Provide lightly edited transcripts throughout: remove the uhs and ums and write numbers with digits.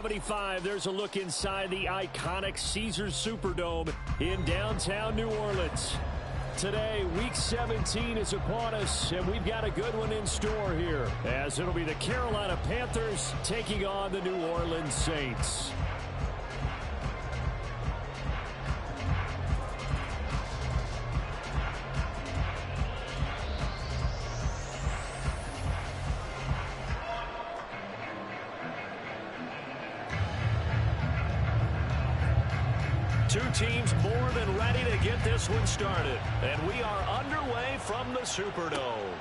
75, there's a look inside the iconic Caesars Superdome in downtown New Orleans. Today, Week 17 is upon us, and we've got a good one in store here, as it'll be the Carolina Panthers taking on the New Orleans Saints. Two teams more than ready to get this one started. And we are underway from the Superdome.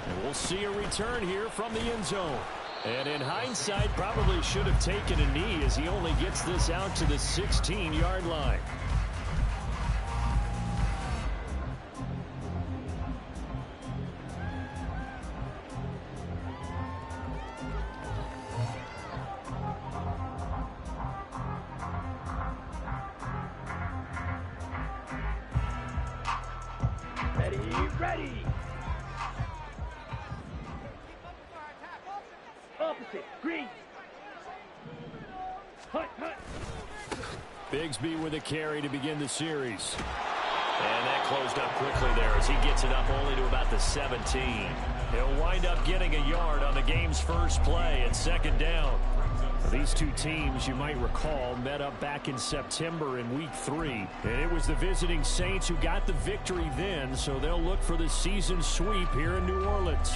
And we'll see a return here from the end zone. And in hindsight, probably should have taken a knee as he only gets this out to the 16-yard line. Ready. Opposite. Green. Hut. Bigsby with a carry to begin the series. And that closed up quickly there as he gets it up only to about the 17. He'll wind up getting a yard on the game's first play at second down. These two teams, you might recall, met up back in September in Week 3. And it was the visiting Saints who got the victory then, so they'll look for the season sweep here in New Orleans.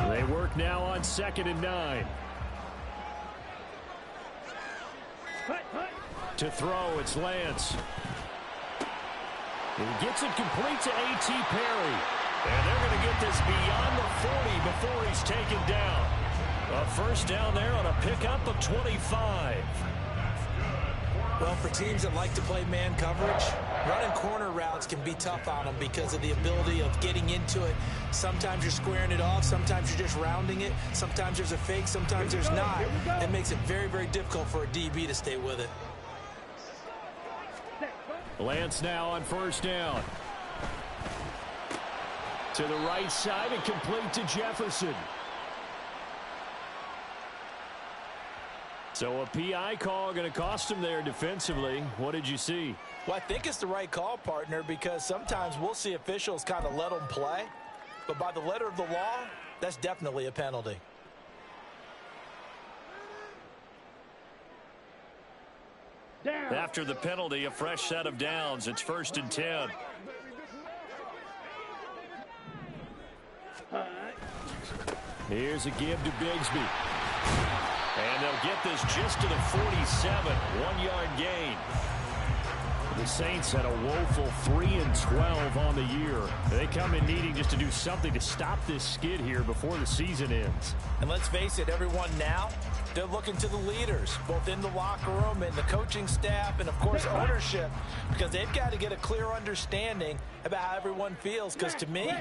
They work now on 2nd and 9. To throw, it's Lance. He gets it complete to A.T. Perry. And they're going to get this beyond the 40 before he's taken down. A first down there on a pickup of 25. Well, for teams that like to play man coverage, running corner routes can be tough on them because of the ability of getting into it. Sometimes you're squaring it off. Sometimes you're just rounding it. Sometimes there's a fake. Sometimes there's not. It makes it very, very difficult for a DB to stay with it. Lance now on first down. To the right side and complete to Jefferson. So a PI call going to cost him there defensively. What did you see? Well, I think it's the right call, partner, because sometimes we'll see officials kind of let them play. But by the letter of the law, that's definitely a penalty. Down. After the penalty, a fresh set of downs. It's 1st and 10. Here's a give to Bigsby. And they'll get this just to the 47, 1-yard gain. The Saints had a woeful 3-12 on the year. They come in needing just to do something to stop this skid here before the season ends. And let's face it, everyone now, they're looking to the leaders, both in the locker room and the coaching staff and, of course, ownership, because they've got to get a clear understanding about how everyone feels. Because to me,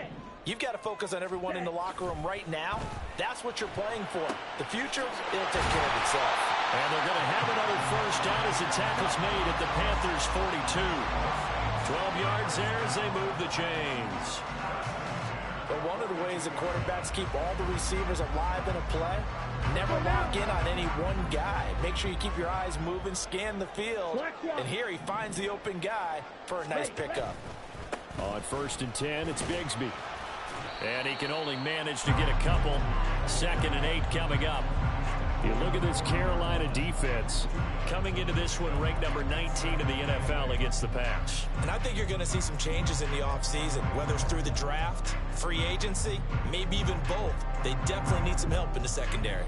you've got to focus on everyone in the locker room right now. That's what you're playing for. The future, it'll take care of itself. And they're going to have another first down as the tackle's made at the Panthers' 42. 12 yards there as they move the chains. But one of the ways that quarterbacks keep all the receivers alive in a play, never lock in on any one guy. Make sure you keep your eyes moving, scan the field. And here he finds the open guy for a nice pickup. On 1st and 10, it's Bigsby. And he can only manage to get a couple. 2nd and 8 coming up. You look at this Carolina defense coming into this one ranked number 19 in the NFL against the pass. And I think you're going to see some changes in the offseason, whether it's through the draft, free agency, maybe even both. They definitely need some help in the secondary.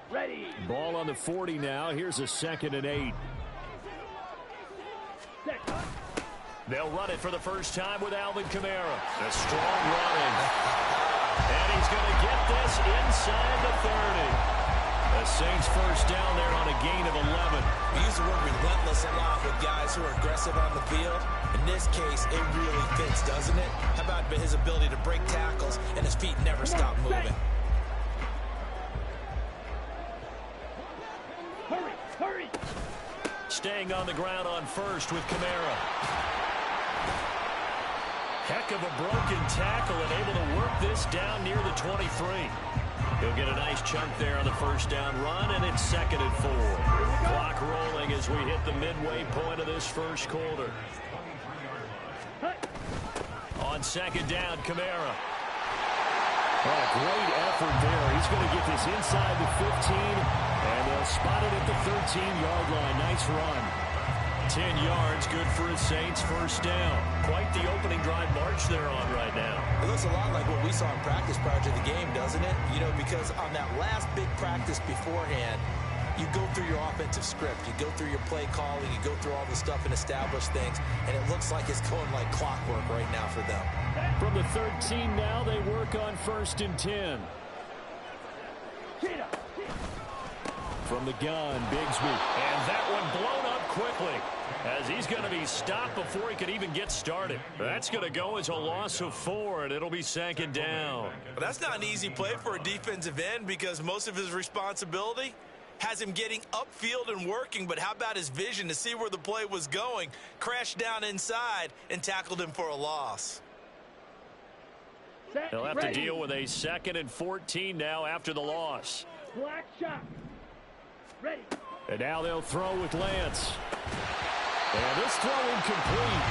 Ready. Ball on the 40 now. Here's a 2nd and 8. They'll run it for the first time with Alvin Kamara. A strong running. And he's going to get this inside the 30. The Saints first down there on a gain of 11. We use the word relentless a lot with guys who are aggressive on the field. In this case, it really fits, doesn't it? How about his ability to break tackles and his feet never stop moving? Hurry, hurry. Staying on the ground on first with Kamara. Heck of a broken tackle and able to work this down near the 23. He'll get a nice chunk there on the first down run, and it's 2nd and 4. Clock rolling as we hit the midway point of this first quarter. On 2nd down, Kamara. Oh, a great effort there. He's going to get this inside the 15, and they'll spot it at the 13-yard line. Nice run. 10 yards, good for his Saints, first down. Quite the opening drive march they're on right now. It looks a lot like what we saw in practice prior to the game, doesn't it? You know, because on that last big practice beforehand, you go through your offensive script. You go through your play calling. You go through all the stuff and establish things. And it looks like it's going like clockwork right now for them. From the 13 now, they work on 1st and 10. From the gun, Bigsby. And that one blown up quickly, as he's going to be stopped before he could even get started. That's going to go as a loss of 4, and it'll be 2nd down. Well, that's not an easy play for a defensive end because most of his responsibility has him getting upfield and working, but how about his vision to see where the play was going, crashed down inside, and tackled him for a loss. They'll have to deal with a 2nd and 14 now after the loss. Black shot. Ready. And now they'll throw with Lance. And this throw incomplete.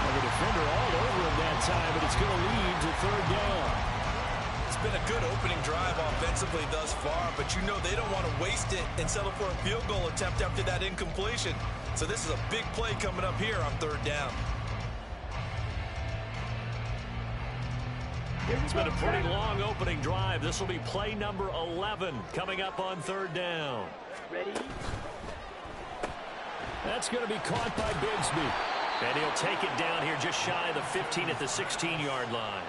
And the defender all over him that time, but it's going to lead to 3rd down. It's been a good opening drive offensively thus far, but you know they don't want to waste it and settle for a field goal attempt after that incompletion. So this is a big play coming up here on 3rd down. It's been a pretty long opening drive. This will be play number 11 coming up on 3rd down. Ready. That's going to be caught by Bigsby. And he'll take it down here just shy of the 15 at the 16-yard line.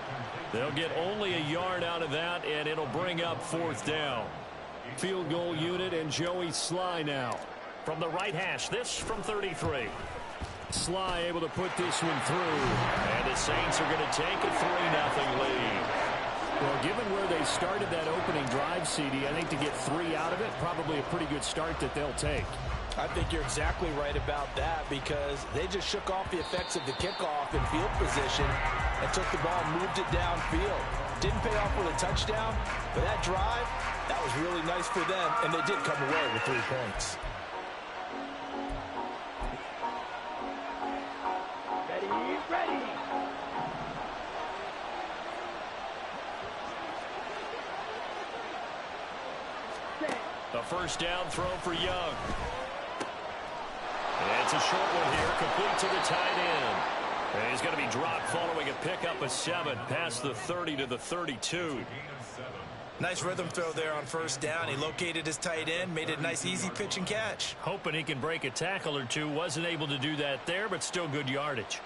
They'll get only a yard out of that, and it'll bring up 4th down. Field goal unit and Joey Sly now. From the right hash, this from 33. Sly able to put this one through. And the Saints are going to take a 3-0 lead. Well, given where they started that opening drive, CD, I think to get 3 out of it, probably a pretty good start that they'll take. I think you're exactly right about that because they just shook off the effects of the kickoff in field position and took the ball and moved it downfield. Didn't pay off with a touchdown, but that drive, that was really nice for them, and they did come away with 3 points. Ready. A first down throw for Young. And it's a short one here, complete to the tight end. And he's going to be dropped following a pickup of 7 past the 30 to the 32. Nice rhythm throw there on first down. He located his tight end, made it a nice easy pitch and catch. Hoping he can break a tackle or two. Wasn't able to do that there, but still good yardage.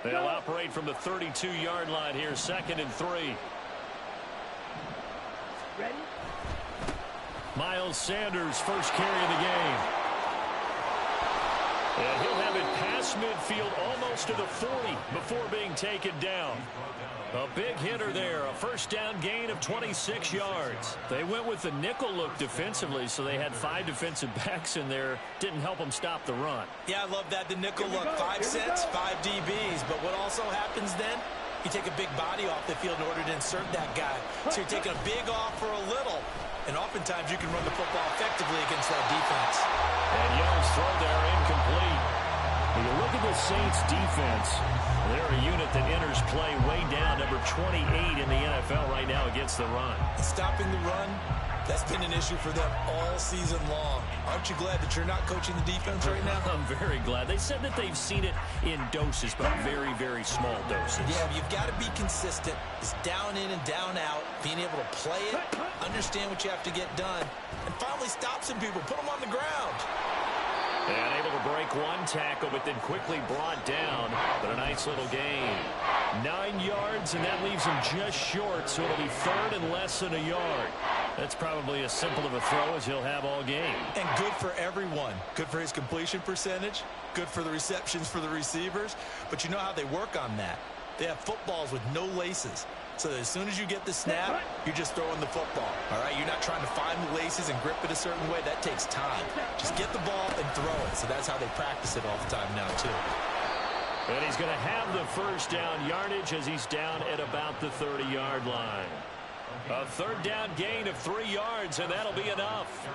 They'll operate from the 32-yard line here, 2nd and 3. Ready. Miles Sanders, first carry of the game. And he'll have it past midfield almost to the 40 before being taken down. A big hitter there, a first down gain of 26 yards. They went with the nickel look defensively, so they had 5 defensive backs in there. Didn't help them stop the run. Yeah, I love that, the nickel look. 5 cents, 5 DBs. But what also happens then, you take a big body off the field in order to insert that guy. So you're taking a big off for a little. And oftentimes you can run the football effectively against that defense. And Young's throw there incomplete. When you look at the Saints defense, they're a unit that enters play way down, number 28 in the NFL right now against the run. Stopping the run, that's been an issue for them all season long. Aren't you glad that you're not coaching the defense right now? I'm very glad. They said that they've seen it in doses, but very, very small doses. Yeah, you've got to be consistent. It's down in and down out, being able to play it, understand what you have to get done, and finally stop some people, put them on the ground. And able to break one tackle, but then quickly brought down. But a nice little gain. 9 yards, and that leaves him just short, so it'll be 3rd and less than a yard. That's probably as simple of a throw as he'll have all game. And good for everyone. Good for his completion percentage. Good for the receptions for the receivers. But you know how they work on that. They have footballs with no laces. So that as soon as you get the snap, you're just throwing the football. All right, you're not trying to find the laces and grip it a certain way. That takes time. Just get the ball and throw it. So that's how they practice it all the time now, too. And he's going to have the first down yardage as he's down at about the 30-yard line. A third down gain of 3 yards, and that'll be enough.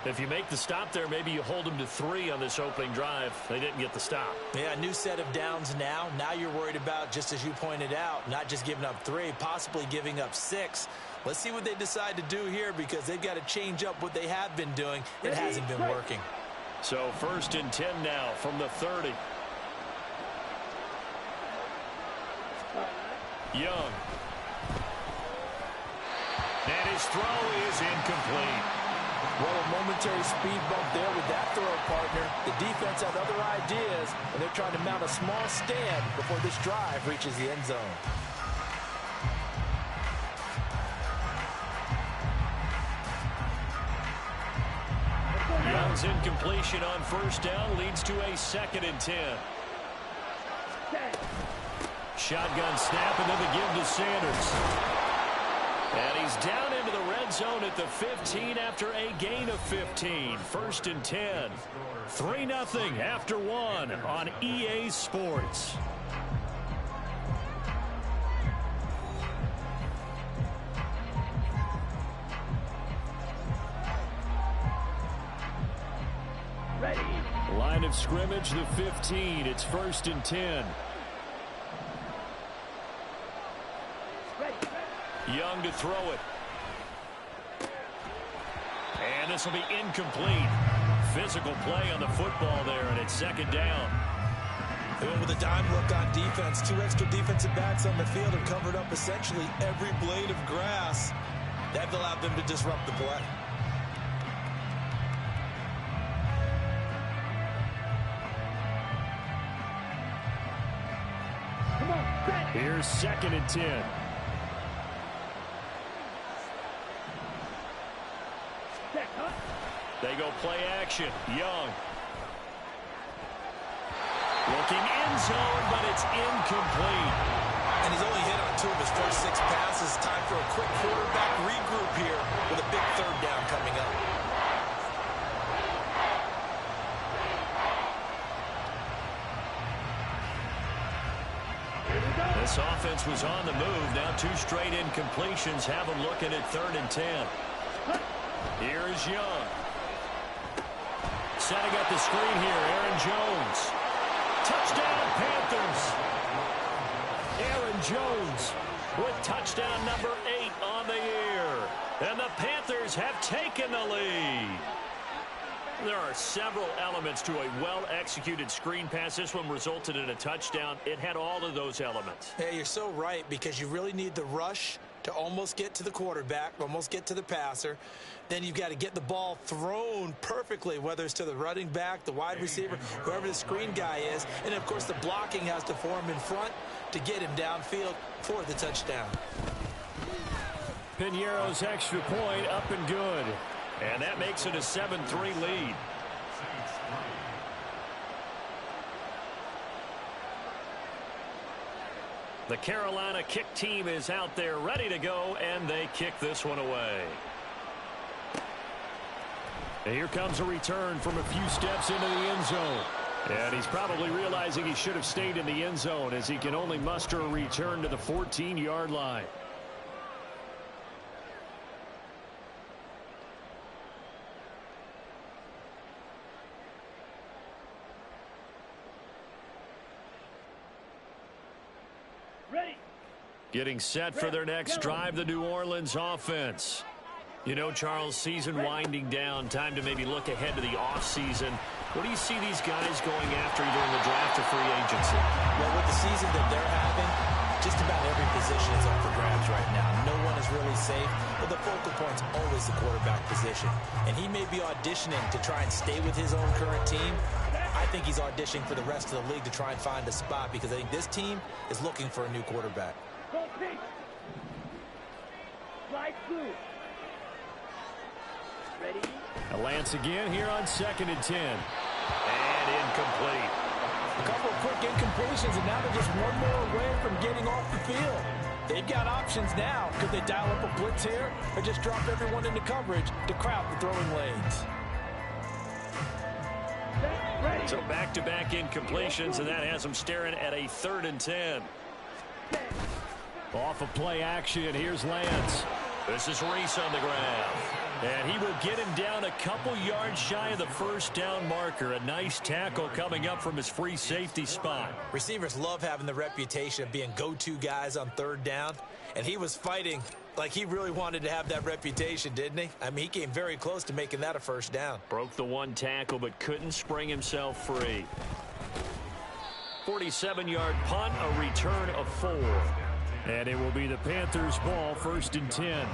If you make the stop there, maybe you hold them to 3 on this opening drive. They didn't get the stop. Yeah, a new set of downs now. Now you're worried about, just as you pointed out, not just giving up 3, possibly giving up 6. Let's see what they decide to do here because they've got to change up what they have been doing. It hasn't been working. So 1st and 10 now from the 30. Young. And his throw is incomplete. Well, a momentary speed bump there with that throw, partner. The defense has other ideas, and they're trying to mount a small stand before this drive reaches the end zone. Young's incompletion on 1st down leads to a 2nd and 10. Shotgun snap, and then the give to Sanders. And he's down into the red zone at the 15 after a gain of 15. 1st and 10. 3-0 after 1 on EA Sports. Ready. Line of scrimmage, the 15. It's 1st and 10. Young to throw it. And this will be incomplete. Physical play on the football there, and it's 2nd down. They went with a dime look on defense. 2 extra defensive backs on the field and covered up essentially every blade of grass. That allowed them to disrupt the play. Come on, here's 2nd and 10. They go play action. Young. Looking end zone, but it's incomplete. And he's only hit on 2 of his first 6 passes. Time for a quick quarterback regroup here with a big 3rd down coming up. This offense was on the move. Now 2 straight incompletions have them looking at 3rd and 10. Here's Young. Setting up the screen here, Aaron Jones. Touchdown, Panthers. Aaron Jones with touchdown number 8 on the year. And the Panthers have taken the lead. There are several elements to a well-executed screen pass. This one resulted in a touchdown. It had all of those elements. Yeah, you're so right, because you really need the rush to almost get to the quarterback, almost get to the passer. Then you've got to get the ball thrown perfectly, whether it's to the running back, the wide receiver, whoever the screen guy is. And, of course, the blocking has to form in front to get him downfield for the touchdown. Piñeiro's extra point up and good. And that makes it a 7-3 lead. The Carolina kick team is out there ready to go, and they kick this one away. And here comes a return from a few steps into the end zone. And he's probably realizing he should have stayed in the end zone as he can only muster a return to the 14-yard line. Getting set for their next drive, the New Orleans offense. You know, Charles, season winding down, time to maybe look ahead to the offseason. What do you see these guys going after either in the draft or free agency? Well, with the season that they're having, just about every position is up for grabs right now. No one is really safe, but the focal point's always the quarterback position. And he may be auditioning to try and stay with his own current team. I think he's auditioning for the rest of the league to try and find a spot because I think this team is looking for a new quarterback. Go pink. Slide blue. Ready? A Lance again here on 2nd and 10. And incomplete. A couple of quick incompletions, and now they're just one more away from getting off the field. They've got options now. Could they dial up a blitz here or just drop everyone into coverage to crowd the throwing lanes? So back-to-back incompletions, and that has them staring at a 3rd and 10. Off of play action, here's Lance. This is Reese on the ground. And he will get him down a couple yards shy of the first down marker. A nice tackle coming up from his free safety spot. Receivers love having the reputation of being go-to guys on 3rd down. And he was fighting like he really wanted to have that reputation, didn't he? I mean, he came very close to making that a first down. Broke the one tackle, but couldn't spring himself free. 47-yard punt, a return of 4. And it will be the Panthers' ball, 1st and 10.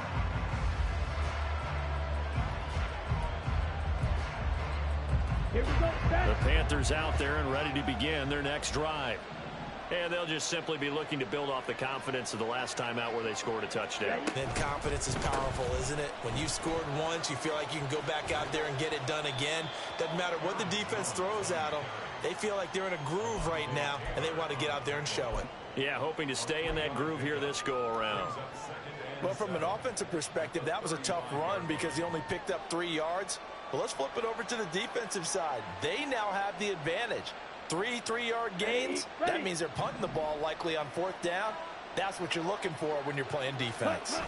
Here we go. The Panthers out there and ready to begin their next drive. And they'll just simply be looking to build off the confidence of the last time out where they scored a touchdown. And confidence is powerful, isn't it? When you scored once, you feel like you can go back out there and get it done again. Doesn't matter what the defense throws at them. They feel like they're in a groove right now, and they want to get out there and show it. Yeah, hoping to stay in that groove here this go-around. Well, from an offensive perspective, that was a tough run because he only picked up 3 yards. But let's flip it over to the defensive side. They now have the advantage. 3 3-yard gains. That means they're punting the ball likely on 4th down. That's what you're looking for when you're playing defense.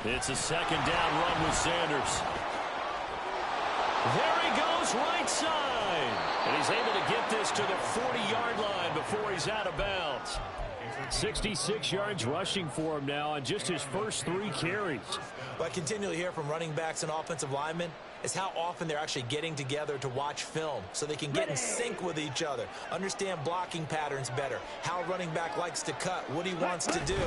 It's a 2nd down run with Sanders. There he goes, right side. And he's able to get this to the 40-yard line before he's out of bounds. 66 yards rushing for him now on just his first 3 carries. What I continually hear from running backs and offensive linemen is how often they're actually getting together to watch film so they can get in sync with each other, understand blocking patterns better, how a running back likes to cut, what he wants to do.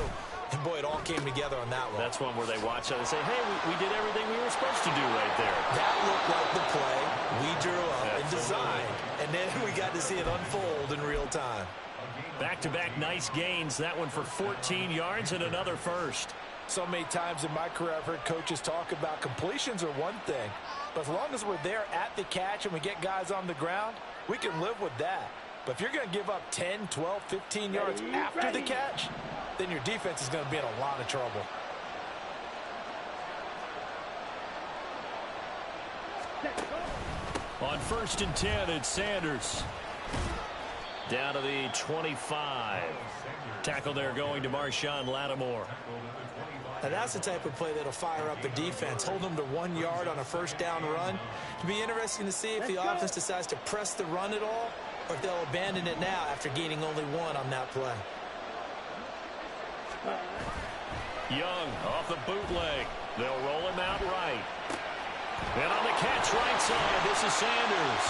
And, boy, it all came together on that one. That's one where they watch out and say, hey, we did everything we were supposed to do right there. That looked like the play we drew up and designed. And then we got to see it unfold in real time. Back-to-back nice gains. That one for 14 yards and another first. So many times in my career I've heard coaches talk about completions are one thing. But as long as we're there at the catch and we get guys on the ground, we can live with that. But if you're going to give up 10, 12, 15 yards after the catch, then your defense is going to be in a lot of trouble. On 1st and 10, it's Sanders. Down to the 25. Tackle there going to Marshawn Lattimore. Now that's the type of play that'll fire up a defense. Hold them to 1 yard on a first down run. It'll be interesting to see if the offense decides to press the run at all or if they'll abandon it now after gaining only 1 on that play. Young off the bootleg. They'll roll him out right. And on the catch right side, this is Sanders.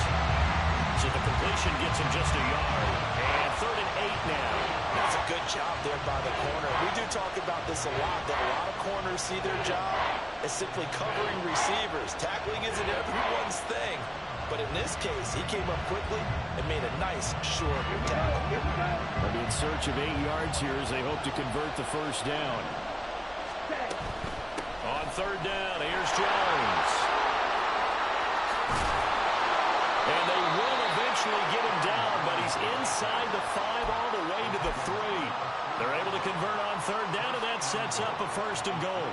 So the completion gets him just a yard. And 3rd and 8 now. That's a good job there by the corner. We do talk about this a lot, that a lot of corners see their job as simply covering receivers. Tackling isn't everyone's thing. But in this case, he came up quickly and made a nice, short tackle. They'll be in search of 8 yards here as they hope to convert the first down. On 3rd down, here's Jones. And they will eventually get him down, but he's inside the 5 all the way to the 3. They're able to convert on 3rd down, and that sets up a 1st and goal.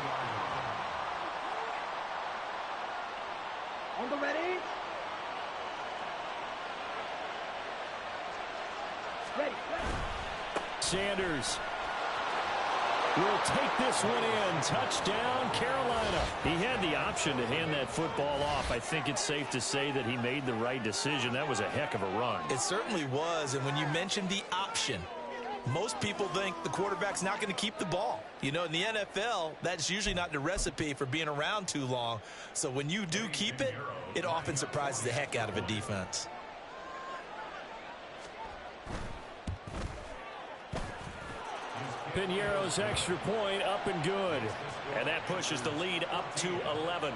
On the ready. Ready. Sanders will take this one in. Touchdown, Carolina. He had the option to hand that football off. I think it's safe to say that he made the right decision. That was a heck of a run. It certainly was, and when you mentioned the option, most people think the quarterback's not going to keep the ball. You know, in the NFL, that's usually not the recipe for being around too long. So when you do keep it, it often surprises the heck out of a defense. Piñeiro's extra point up and good. And that pushes the lead up to 11.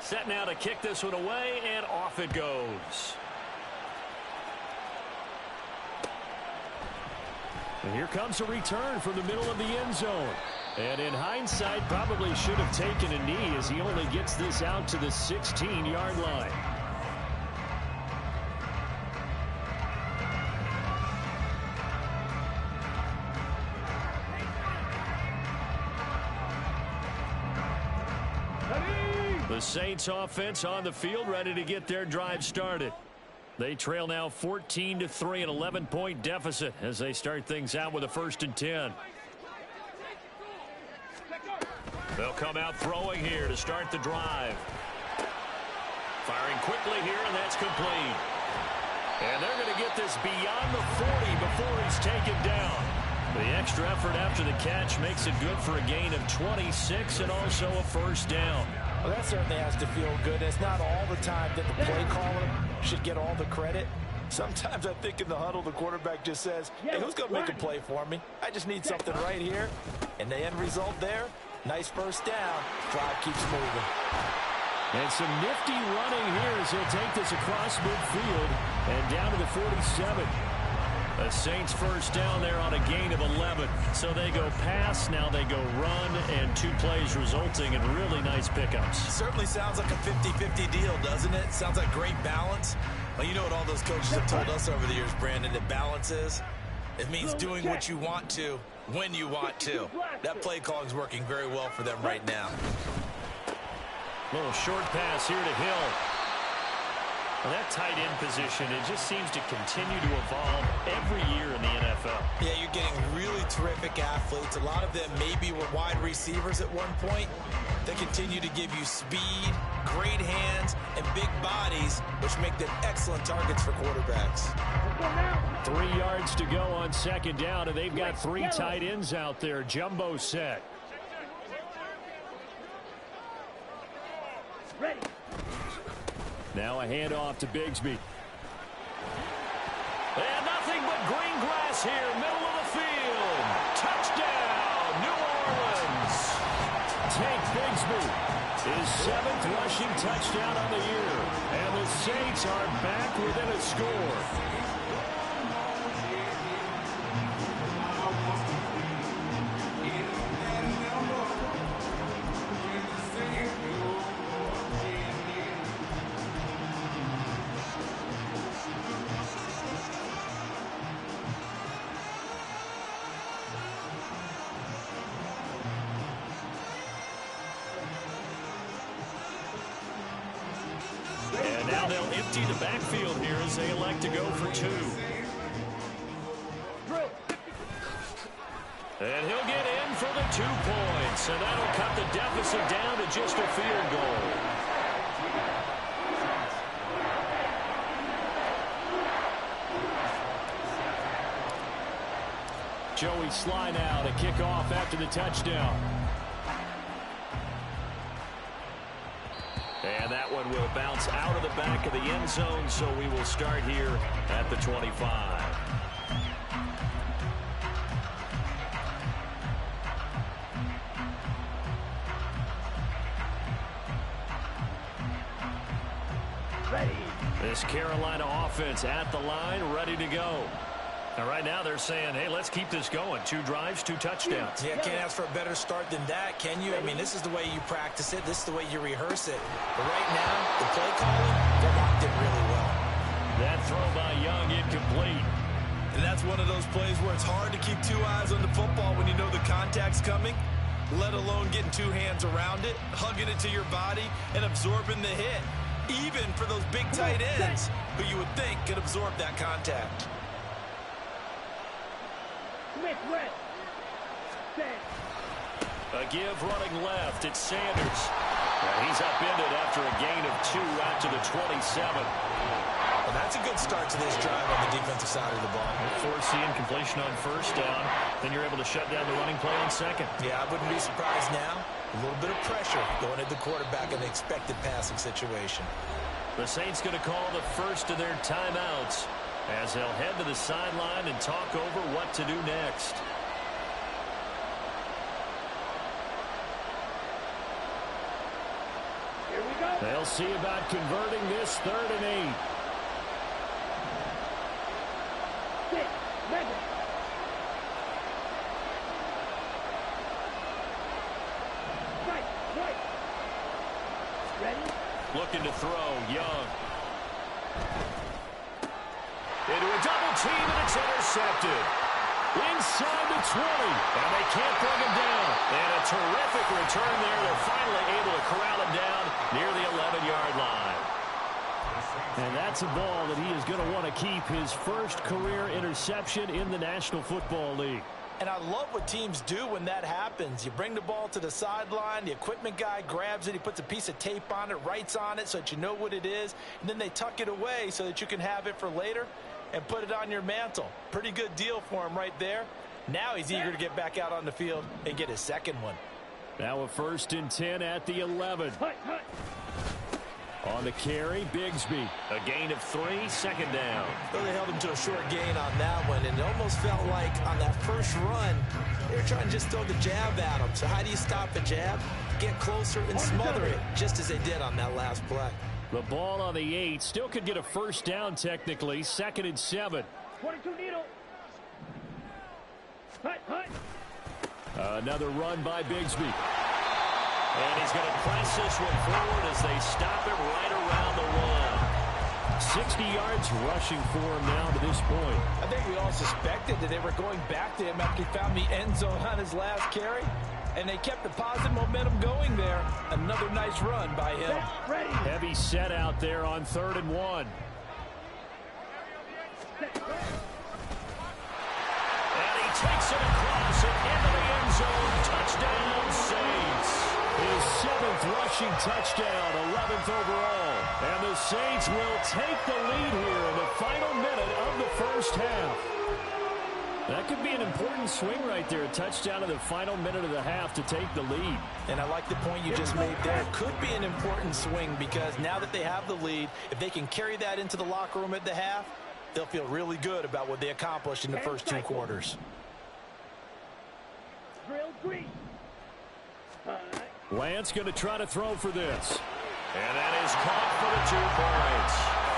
Set now to kick this one away, and off it goes. And here comes a return from the middle of the end zone. And in hindsight, probably should have taken a knee as he only gets this out to the 16-yard line. The Saints offense on the field, ready to get their drive started. They trail now 14-3, an 11-point deficit as they start things out with a 1st and 10. They'll come out throwing here to start the drive. Firing quickly here, and that's complete. And they're going to get this beyond the 40 before he's taken down. The extra effort after the catch makes it good for a gain of 26 and also a 1st down. Well, that certainly has to feel good. It's not all the time that the play caller should get all the credit. Sometimes I think in the huddle, the quarterback just says, hey, who's going to make a play for me? I just need something right here. And the end result there, nice 1st down. Drive keeps moving. And some nifty running here as he'll take this across midfield and down to the 47. The Saints 1st down there on a gain of 11. So they go pass, now they go run, and 2 plays resulting in really nice pickups. Certainly sounds like a 50-50 deal, doesn't it? Sounds like great balance. Well, you know what all those coaches have told us over the years, Brandon, that balance is? It means doing what you want to, when you want to. That play calling is working very well for them right now. Little short pass here to Hill. Well, that tight end position, it just seems to continue to evolve every year in the NFL. Yeah, you're getting really terrific athletes. A lot of them maybe were wide receivers at one point. They continue to give you speed, great hands, and big bodies, which make them excellent targets for quarterbacks. 3 yards to go on 2nd down, and they've got 3 tight ends out there. Jumbo set. Ready. Now a handoff to Bigsby. And nothing but green grass here, middle of the field. Touchdown, New Orleans. Tank Bigsby, his 7th rushing touchdown on the year. And the Saints are back within a score. And now they'll empty the backfield here as they elect to go for 2. And he'll get in for the 2 points. And that'll cut the deficit down to just a field goal. Joey Sly now to kick off after the touchdown. And that one will bounce out of the back of the end zone, so we will start here at the 25. Ready. This Carolina offense at the line, ready to go. And right now they're saying, hey, let's keep this going. 2 drives, 2 touchdowns. Yeah, can't ask for a better start than that, can you? I mean, this is the way you practice it. This is the way you rehearse it. But right now, the play calling, they're locked in really well. That throw by Young incomplete. And that's one of those plays where it's hard to keep 2 eyes on the football when you know the contact's coming, let alone getting 2 hands around it, hugging it to your body, and absorbing the hit. Even for those big tight ends who you would think could absorb that contact. A give running left. It's Sanders. And he's upended after a gain of 2 out to the 27. Well, that's a good start to this drive on the defensive side of the ball. Forcing completion on 1st down. Then you're able to shut down the running play on 2nd. Yeah, I wouldn't be surprised now. A little bit of pressure going at the quarterback in the expected passing situation. The Saints going to call the first of their timeouts as they'll head to the sideline and talk over what to do next. They'll They'll see about converting this 3rd and 8. Madden. Right. Ready? Looking to throw, Young. Into a double team, and it's intercepted. Inside the 20, and they can't bring him down. And a terrific return there. They're finally able to corral him down near the 11-yard line. And that's a ball that he is going to want to keep, his first career interception in the National Football League. And I love what teams do when that happens. You bring the ball to the sideline, the equipment guy grabs it, he puts a piece of tape on it, writes on it so that you know what it is, and then they tuck it away so that you can have it for later and put it on your mantle. Pretty good deal for him right there. Now he's eager to get back out on the field and get his second one. Now a 1st and 10 at the 11. On the carry, Bigsby. A gain of 3, 2nd down. Well, they held him to a short gain on that one, and it almost felt like on that first run, they were trying to just throw the jab at him. So how do you stop a jab? Get closer and smother it, just as they did on that last play. The ball on the 8 still could get a 1st down technically. 2nd and 7. 22 needle. Hut. Another run by Bigsby. And he's going to press this one forward as they stop it right around the 1. 60 yards rushing for him now to this point. I think we all suspected that they were going back to him after he found the end zone on his last carry. And they kept the positive momentum going there. Another nice run by him. Ready. Heavy set out there on 3rd and 1. And he takes it across and into the end zone. Touchdown, Saints. His 7th rushing touchdown, 11th overall. And the Saints will take the lead here in the final minute of the first half. That could be an important swing right there. A touchdown in the final minute of the half to take the lead. And I like the point you just made there. Could be an important swing because now that they have the lead, if they can carry that into the locker room at the half, they'll feel really good about what they accomplished in the first 2 quarters. Drill green. Lance going to try to throw for this. And that is caught for the 2 points.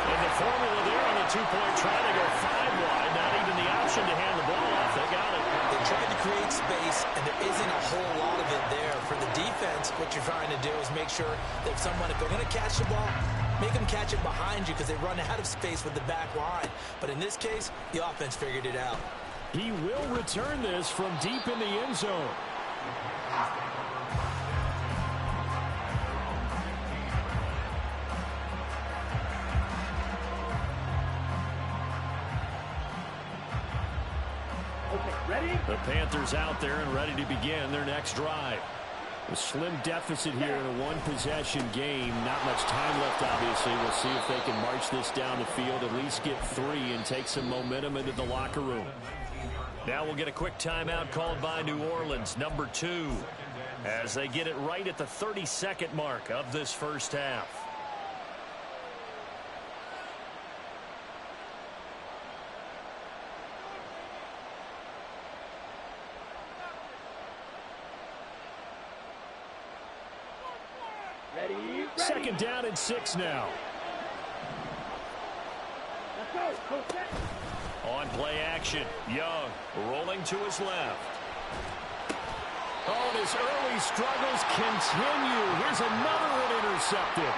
And the formula there on the 2-point try to go 5 wide. Not even the option to hand the ball off. They got it. They tried to create space, and there isn't a whole lot of it there. For the defense, what you're trying to do is make sure that if they're going to catch the ball, make them catch it behind you because they run out of space with the back line. But in this case, the offense figured it out. He will return this from deep in the end zone. Ready? The Panthers out there and ready to begin their next drive. A slim deficit here in a 1-possession game. Not much time left, obviously. We'll see if they can march this down the field, at least get 3 and take some momentum into the locker room. Now we'll get a quick timeout called by New Orleans, number 2, as they get it right at the 30-second mark of this first half. Ready. 2nd down and 6 now. Let's go. Go set. On play action, Young rolling to his left. Oh, and his early struggles continue. Here's another one intercepted.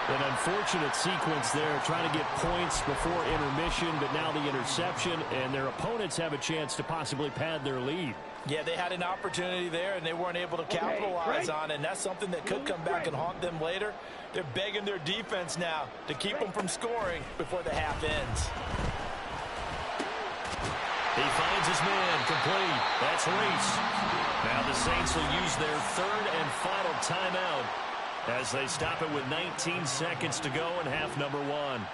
An unfortunate sequence there, trying to get points before intermission, but now the interception, and their opponents have a chance to possibly pad their lead. Yeah, they had an opportunity there, and they weren't able to capitalize on it, and that's something that could come back and haunt them later. They're begging their defense now to keep them from scoring before the half ends. He finds his man, complete. That's Reese. Now the Saints will use their 3rd and final timeout as they stop it with 19 seconds to go in half number 1.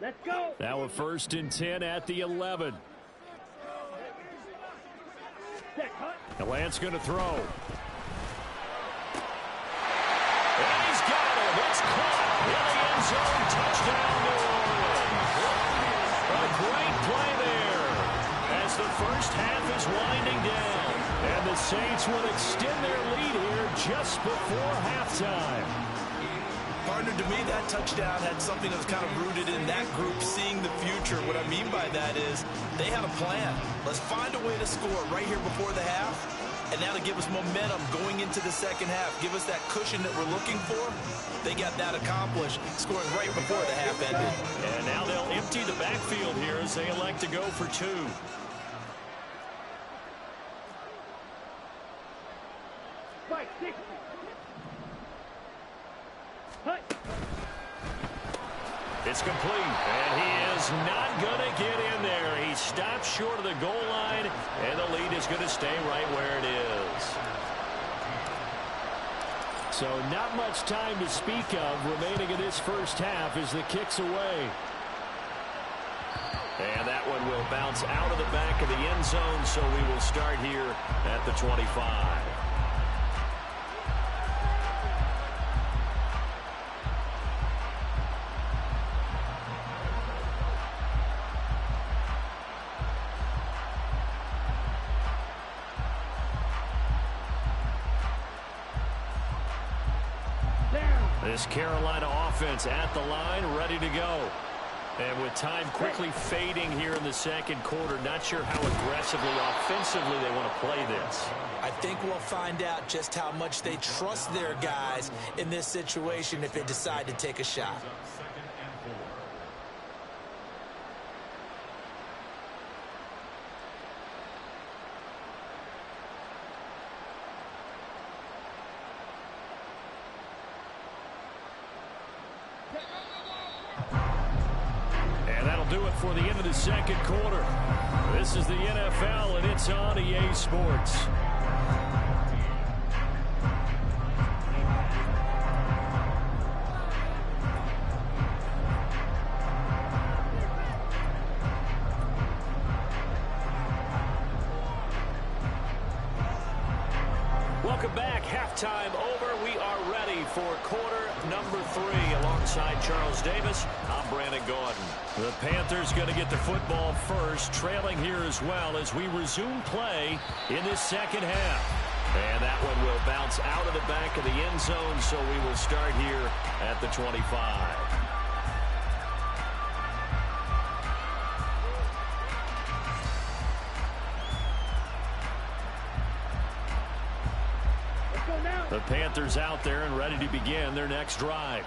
Let's go. Now a 1st and 10 at the 11. And Lance going to throw. And he's got it. It's zone. Touchdown, New Orleans. A great play there as the first half is winding down. And the Saints will extend their lead here just before halftime. Partner, to me, that touchdown had something that was kind of rooted in that group seeing the future. What I mean by that is they had a plan. Let's find a way to score right here before the half, and that'll give us momentum going into the second half. Give us that cushion that we're looking for. They got that accomplished, scoring right before the half ended. And now they'll empty the backfield here as they elect to go for two. Spike 60. It's complete, and he is not going to get in there. He stops short of the goal line, and the lead is going to stay right where it is. So not much time to speak of remaining in this first half as the kick's away. And that one will bounce out of the back of the end zone, so we will start here at the 25. This Carolina offense at the line, ready to go. And with time quickly fading here in the second quarter, not sure how aggressively, offensively they want to play this. I think we'll find out just how much they trust their guys in this situation if they decide to take a shot. Do it for the end of the second quarter. This is the NFL, and it's on EA Sports. Welcome back. Halftime over. We are ready for quarter number 3. Alongside Charles Davis, I'm Brandon Gordon. The Panthers going to get the football first, trailing here as well as we resume play in this second half. And that one will bounce out of the back of the end zone, so we will start here at the 25. The Panthers out there and ready to begin their next drive.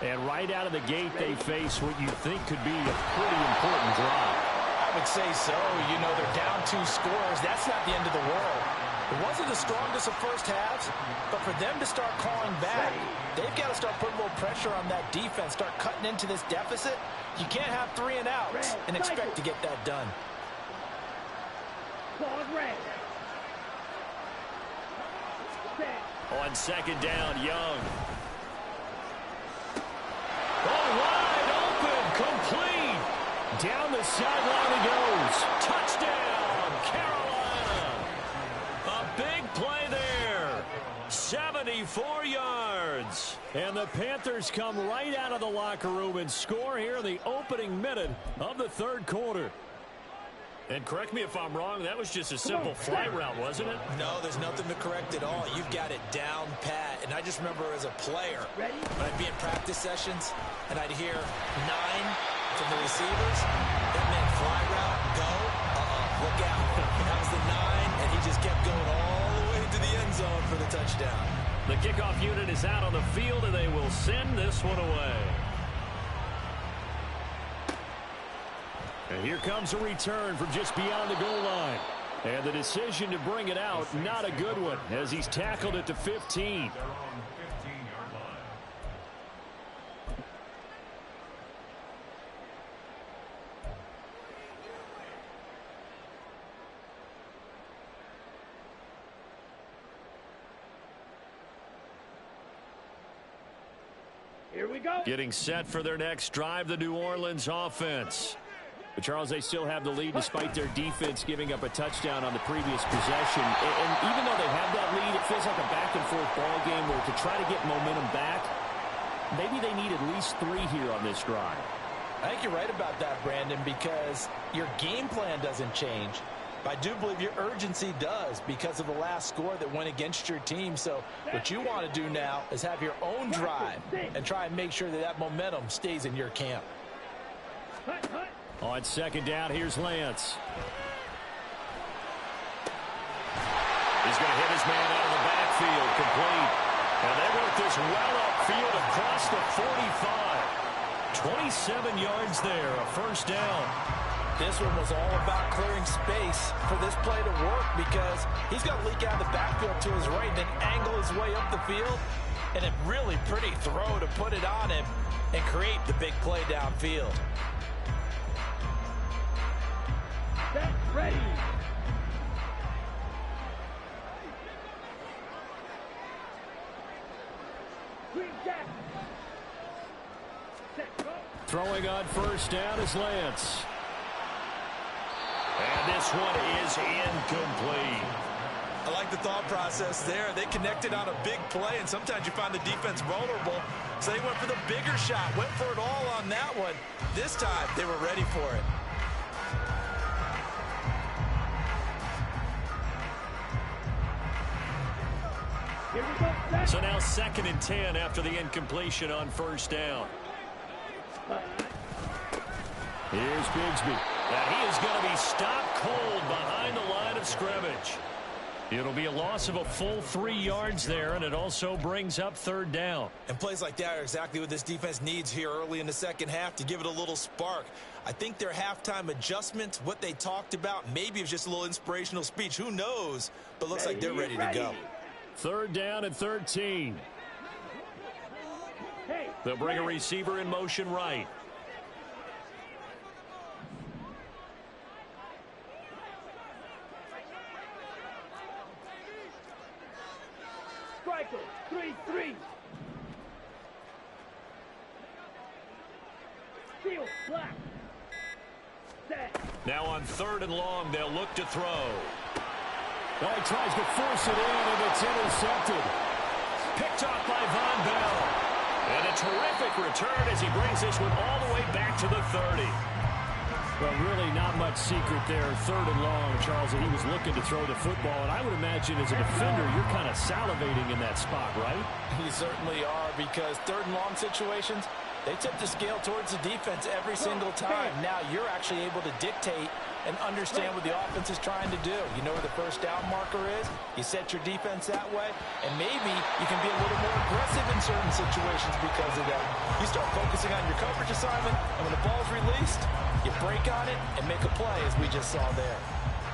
And right out of the gate, they face what you think could be a pretty important drive. I would say so. You know, they're down 2 scores. That's not the end of the world. It wasn't the strongest of first halves, but for them to start calling back, they've got to start putting a little pressure on that defense, start cutting into this deficit. You can't have 3 and outs and expect to get that done. On second down, Young. Oh, wide open, complete. Down the sideline he goes. Touchdown, Carolina. A big play there. 74 yards. And the Panthers come right out of the locker room and score here in the opening minute of the third quarter. And correct me if I'm wrong, that was just a simple fly route, wasn't it? No, there's nothing to correct at all. You've got it down pat. And I just remember as a player, when I'd be in practice sessions, and I'd hear 9 from the receivers, that meant fly route, go, look out. That was the 9, and he just kept going all the way to the end zone for the touchdown. The kickoff unit is out on the field, and they will send this one away. And here comes a return from just beyond the goal line. And the decision to bring it out, not a good one, as he's tackled at the 15. Here we go. Getting set for their next drive, the New Orleans offense. But Charles, they still have the lead despite their defense giving up a touchdown on the previous possession. And even though they have that lead, it feels like a back-and-forth ball game where to try to get momentum back, maybe they need at least 3 here on this drive. I think you're right about that, Brandon, because your game plan doesn't change. I do believe your urgency does because of the last score that went against your team. So what you want to do now is have your own drive and try and make sure that that momentum stays in your camp. On second down, here's Lance. He's going to hit his man out of the backfield, complete. And they work this well upfield across the 45. 27 yards there, a first down. This one was all about clearing space for this play to work because he's got to leak out of the backfield to his right and then angle his way up the field. And a really pretty throw to put it on him and create the big play downfield. Set, ready. Green jack. Set, go. Throwing on first down is Lance. And this one is incomplete. I like the thought process there. They connected on a big play, and sometimes you find the defense vulnerable. So they went for the bigger shot, went for it all on that one. This time, they were ready for it. Here we go, set. So now 2nd and 10 after the incompletion on first down. Here's Bigsby. And he is going to be stopped cold behind the line of scrimmage. It'll be a loss of a full 3 yards there, and it also brings up 3rd down. And plays like that are exactly what this defense needs here early in the second half to give it a little spark. I think their halftime adjustment, what they talked about, maybe it was just a little inspirational speech. Who knows? But looks like they're ready to go. 3rd down and 13. They'll bring a receiver in motion right. Striker, 3-3. Seal, black. Set. Now on 3rd and long, they'll look to throw. Oh, he tries to force it in, and it's intercepted. Picked off by Von Bell. And a terrific return as he brings this one all the way back to the 30. Well, really not much secret there. 3rd and long, Charles, and he was looking to throw the football. And I would imagine as a defender, you're kind of salivating in that spot, right? You certainly are, because 3rd and long situations, they tip the scale towards the defense every single time. Now you're actually able to dictate and understand what the offense is trying to do. You know where the first down marker is. You set your defense that way, and maybe you can be a little more aggressive in certain situations because of that. You start focusing on your coverage assignment, and when the ball's released, you break on it and make a play, as we just saw there.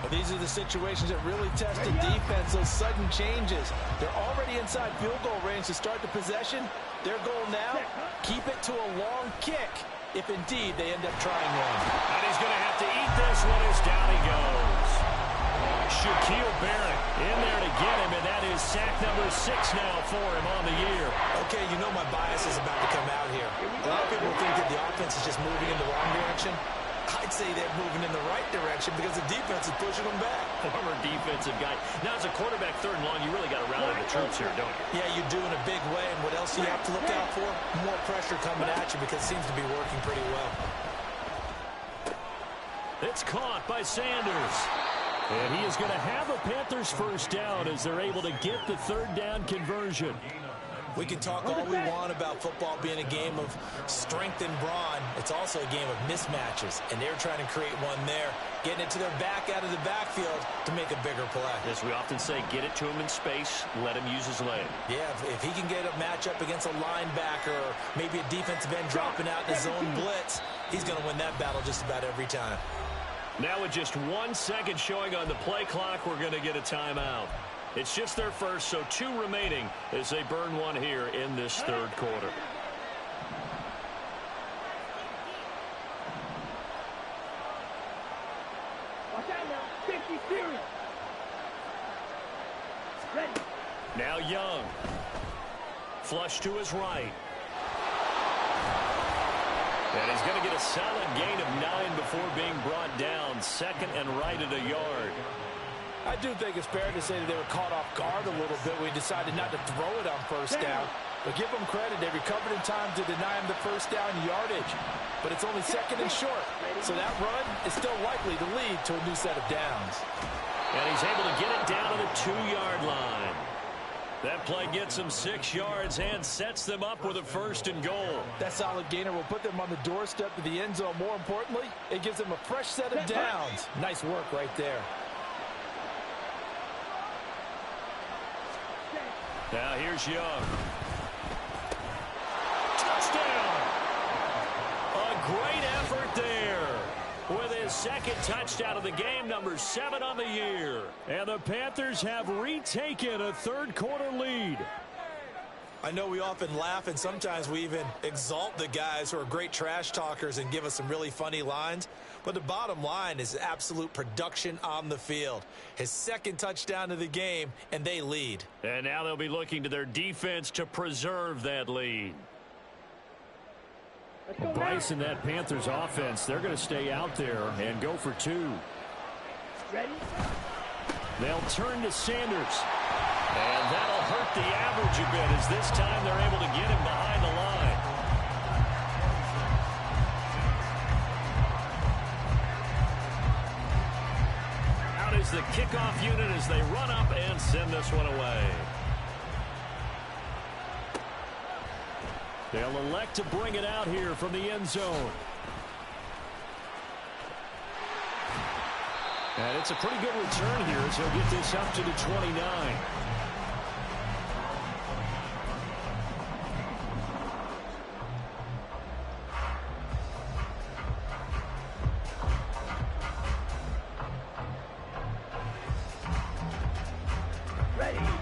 Well, these are the situations that really test the defense, those sudden changes. They're already inside field goal range to start the possession. Their goal now, keep it to a long kick, if indeed they end up trying one. And he's going to have to eat this one as down he goes. Shaquille Barrett in there to get him, and that is sack number 6 now for him on the year. Okay, you know my bias is about to come out here. A lot of people think that the offense is just moving in the wrong direction. I'd say they're moving in the right direction because the defense is pushing them back. Former defensive guy. Now, as a quarterback, 3rd and long, you really got to rally the troops here, don't you? Yeah, you do in a big way. And what else do you have to look out for? More pressure coming at you because it seems to be working pretty well. It's caught by Sanders. And he is going to have a Panthers first down as they're able to get the 3rd down conversion. We can talk all we want about football being a game of strength and brawn. It's also a game of mismatches, and they're trying to create one there, getting it to their back out of the backfield to make a bigger play. As we often say, get it to him in space, let him use his leg. Yeah, if he can get a matchup against a linebacker or maybe a defensive end dropping out in his zone blitz, he's going to win that battle just about every time. Now with just 1 second showing on the play clock, we're going to get a timeout. It's just their first, so 2 remaining as they burn one here in this 3rd quarter. Watch out now. 50 series. Ready. Now Young. Flush to his right. And he's going to get a solid gain of 9 before being brought down. 2nd and right at a yard. I do think it's fair to say that they were caught off guard a little bit when he decided not to throw it on first down. But give them credit. They recovered in time to deny him the first down yardage. But it's only second and short. So that run is still likely to lead to a new set of downs. And he's able to get it down to the 2-yard line. That play gets them 6 yards and sets them up with a 1st and goal. That solid gainer will put them on the doorstep of the end zone. More importantly, it gives them a fresh set of downs. Nice work right there. Now here's Young. Touchdown! A great effort there with his 2nd touchdown of the game, number 7 on the year. And the Panthers have retaken a 3rd-quarter lead. I know we often laugh and sometimes we even exalt the guys who are great trash talkers and give us some really funny lines. But the bottom line is absolute production on the field. His 2nd touchdown of the game, and they lead. And now they'll be looking to their defense to preserve that lead. Bryce and that Panthers offense, they're going to stay out there and go for 2. Ready? They'll turn to Sanders. And that'll hurt the average a bit as this time they're able to get him behind the line. Out is the kickoff unit as they run up and send this one away. They'll elect to bring it out here from the end zone. And it's a pretty good return here as he'll get this up to the 29.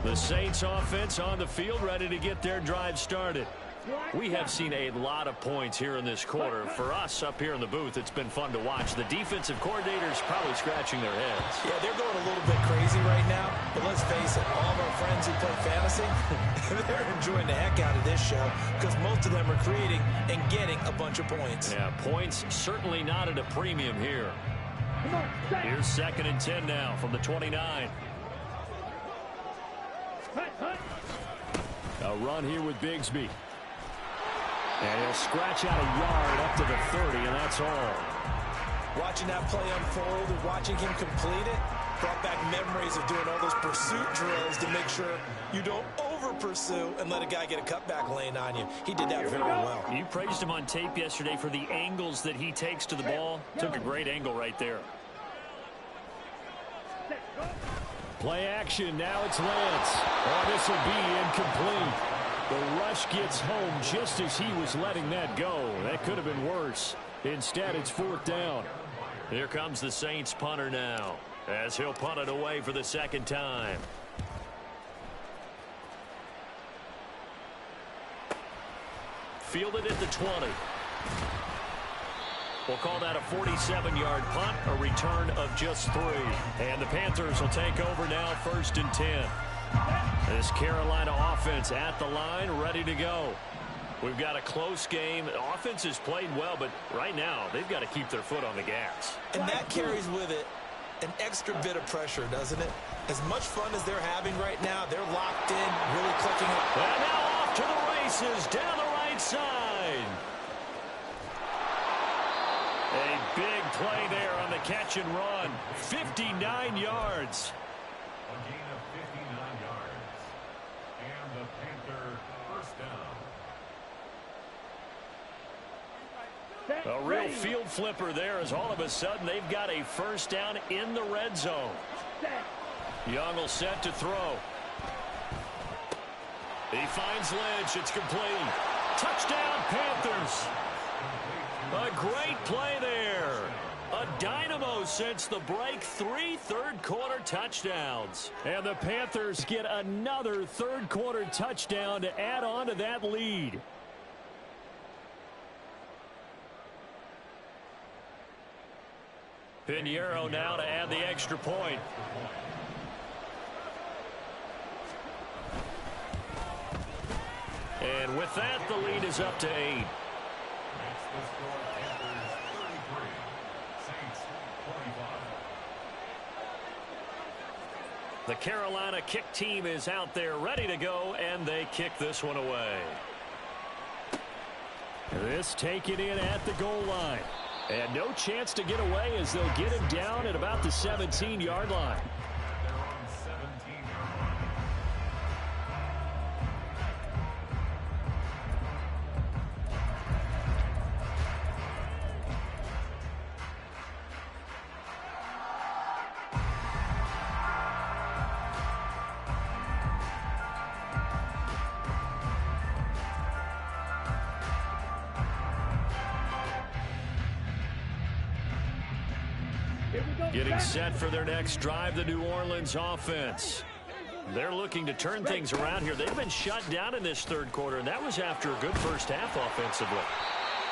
The Saints offense on the field ready to get their drive started. We have seen a lot of points here in this quarter. For us up here in the booth, it's been fun to watch. The defensive coordinators probably scratching their heads. Yeah, they're going a little bit crazy right now. But let's face it, all of our friends who play fantasy, they're enjoying the heck out of this show because most of them are creating and getting a bunch of points. Yeah, points certainly not at a premium here. Here's 2nd and 10 now from the 29. A run here with Bigsby. And he'll scratch out a yard up to the 30, and that's all. Watching that play unfold and watching him complete it brought back memories of doing all those pursuit drills to make sure you don't over-pursue and let a guy get a cutback lane on you. He did that very well. You praised him on tape yesterday for the angles that he takes to the ball. Took a great angle right there. Play action. Now it's Lance. Oh, this will be incomplete. The rush gets home just as he was letting that go. That could have been worse. Instead, it's 4th down. Here comes the Saints punter now as he'll punt it away for the 2nd time. Fielded at the 20. We'll call that a 47-yard punt, a return of just 3. And the Panthers will take over now, 1st and 10. This Carolina offense at the line, ready to go. We've got a close game. The offense has played well, but right now they've got to keep their foot on the gas. And that carries with it an extra bit of pressure, doesn't it? As much fun as they're having right now, they're locked in, really clicking up. And now off to the races down the right side. A big play there on the catch and run. 59 yards. A gain of 59 yards. And the Panther first down. A real field flipper there as all of a sudden they've got a 1st down in the red zone. Young will set to throw. He finds Lynch. It's complete. Touchdown, Panthers. A great play there. A dynamo since the break. 3 third-quarter touchdowns. And the Panthers get another third-quarter touchdown to add on to that lead. Pinheiro now to add the extra point. And with that, the lead is up to 8. Makes the score Panthers 33, Saints 25. The Carolina kick team is out there ready to go, and they kick this one away. This taken in at the goal line. And no chance to get away as they'll get him down at about the 17-yard line. They're on 17-yard line. Getting set for their next drive, the New Orleans offense. They're looking to turn things around here. They've been shut down in this third quarter, and that was after a good first half offensively.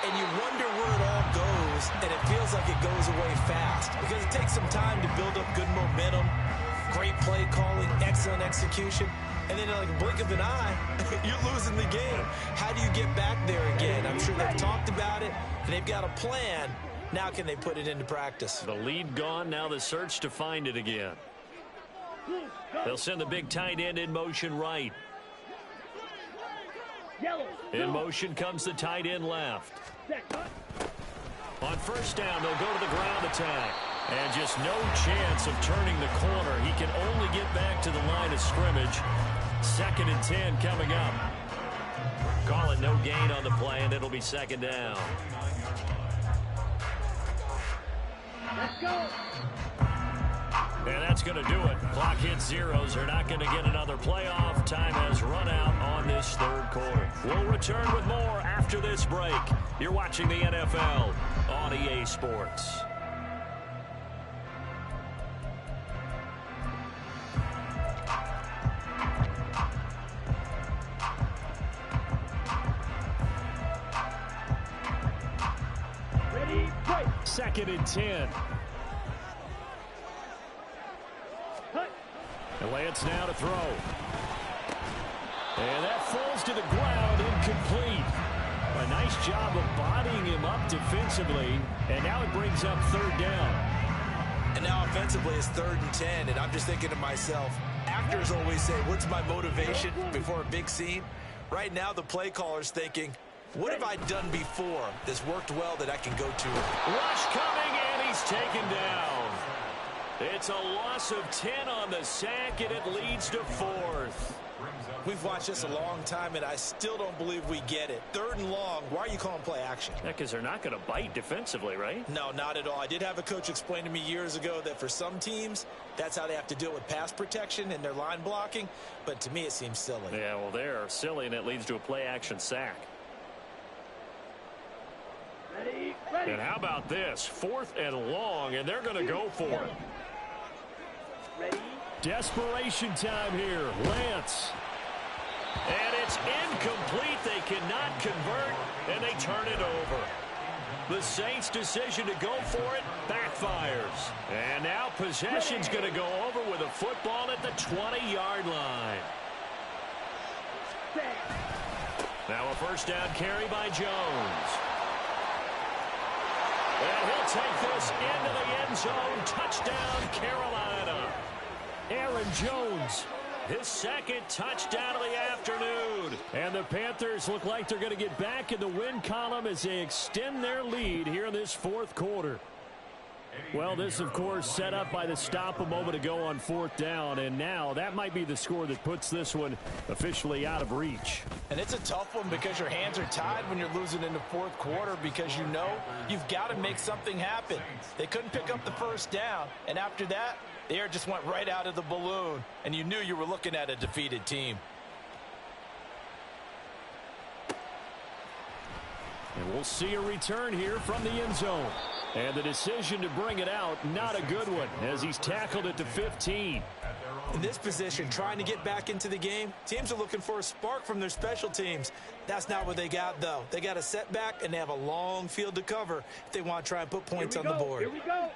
And you wonder where it all goes, and it feels like it goes away fast because it takes some time to build up good momentum, great play calling, excellent execution, and then like a blink of an eye, you're losing the game. How do you get back there again? I'm sure they've talked about it, and they've got a plan. Now can they put it into practice? The lead gone, now the search to find it again. They'll send the big tight end in motion right. In motion comes the tight end left. On first down, they'll go to the ground attack. And just no chance of turning the corner. He can only get back to the line of scrimmage. 2nd and 10 coming up. Call it no gain on the play, and it'll be 2nd down. Let's go. And that's going to do it. Clock hits zeros. They're not going to get another playoff. Time has run out on this third quarter. We'll return with more after this break. You're watching the NFL on EA Sports. Ready, play. 2nd and 10. And Lance now to throw. And that falls to the ground, incomplete. A nice job of bodying him up defensively. And now it brings up 3rd down. And now offensively it's 3rd and 10, and I'm just thinking to myself, actors always say, what's my motivation before a big scene? Right now the play caller's thinking, what have I done before that's worked well that I can go to? Rush coming, and he's taken down. It's a loss of 10 on the sack, and it leads to 4th. We've watched this a long time, and I still don't believe we get it. 3rd and long, why are you calling play action? Yeah, because they're not going to bite defensively, right? No, not at all. I did have a coach explain to me years ago that for some teams, that's how they have to deal with pass protection and their line blocking. But to me, it seems silly. Yeah, well, they're silly, and it leads to a play action sack. Ready, ready. And how about this? 4th and long, and they're going to go for it. Ready. Desperation time here. Lance. And it's incomplete. They cannot convert, and they turn it over. The Saints' decision to go for it backfires. And now possession's going to go over with a football at the 20-yard line. Now a 1st down carry by Jones. And he'll take this into the end zone. Touchdown, Carolina. Aaron Jones, his 2nd touchdown of the afternoon. And the Panthers look like they're going to get back in the win column as they extend their lead here in this 4th quarter. Well, this, of course, set up by the stop a moment ago on 4th down, and now that might be the score that puts this one officially out of reach. And it's a tough one because your hands are tied when you're losing in the 4th quarter because you know you've got to make something happen. They couldn't pick up the 1st down, and after that, the air just went right out of the balloon, and you knew you were looking at a defeated team. And we'll see a return here from the end zone. And the decision to bring it out, not a good one, as he's tackled it to 15. In this position, trying to get back into the game, teams are looking for a spark from their special teams. That's not what they got, though. They got a setback, and they have a long field to cover if they want to try and put points on the board. Here we go.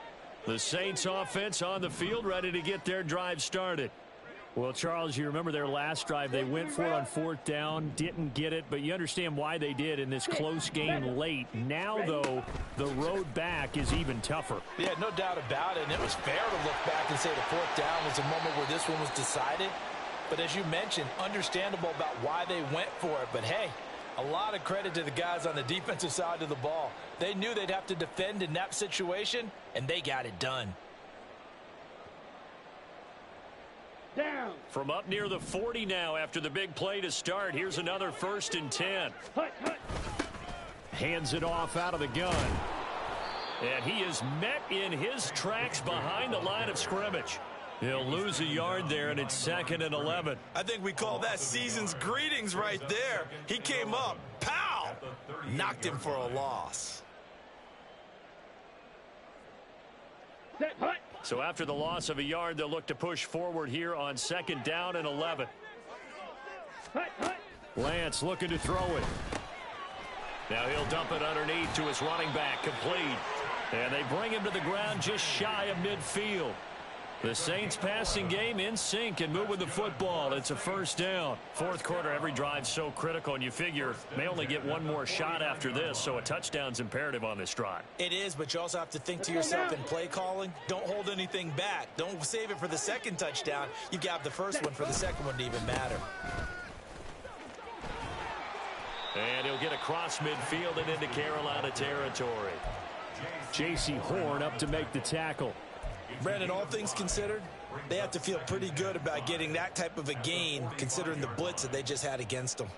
The Saints offense on the field, ready to get their drive started. Well, Charles, you remember their last drive. They went for it on 4th down, didn't get it, but you understand why they did in this close game late. Now, though, the road back is even tougher. Yeah, no doubt about it, and it was fair to look back and say the 4th down was a moment where this one was decided. But as you mentioned, understandable about why they went for it. But, hey, a lot of credit to the guys on the defensive side of the ball. They knew they'd have to defend in that situation, and they got it done. Down. From up near the 40 now after the big play to start. Here's another 1st and 10. Hut, hut. Hands it off out of the gun. And he is met in his tracks behind the line of scrimmage. He'll lose a yard there, and it's 2nd and 11. I think we call that season's greetings right there. He came up, pow! Knocked him for a loss. Set, hut. So after the loss of a yard, they'll look to push forward here on 2nd down and 11. Hut, hut. Lance looking to throw it. Now he'll dump it underneath to his running back, complete. And they bring him to the ground just shy of midfield. The Saints passing game in sync and moving the football. It's a 1st down. 4th quarter, every drive so critical, and you figure may only get one more shot after this, so a touchdown's imperative on this drive. It is, but you also have to think to yourself in play calling, don't hold anything back. Don't save it for the 2nd touchdown. You got the 1st one for the 2nd one to even matter. And he'll get across midfield and into Carolina territory. J.C. Horn up to make the tackle. Brandon, all things considered, they have to feel pretty good about getting that type of a gain, considering the blitz that they just had against them.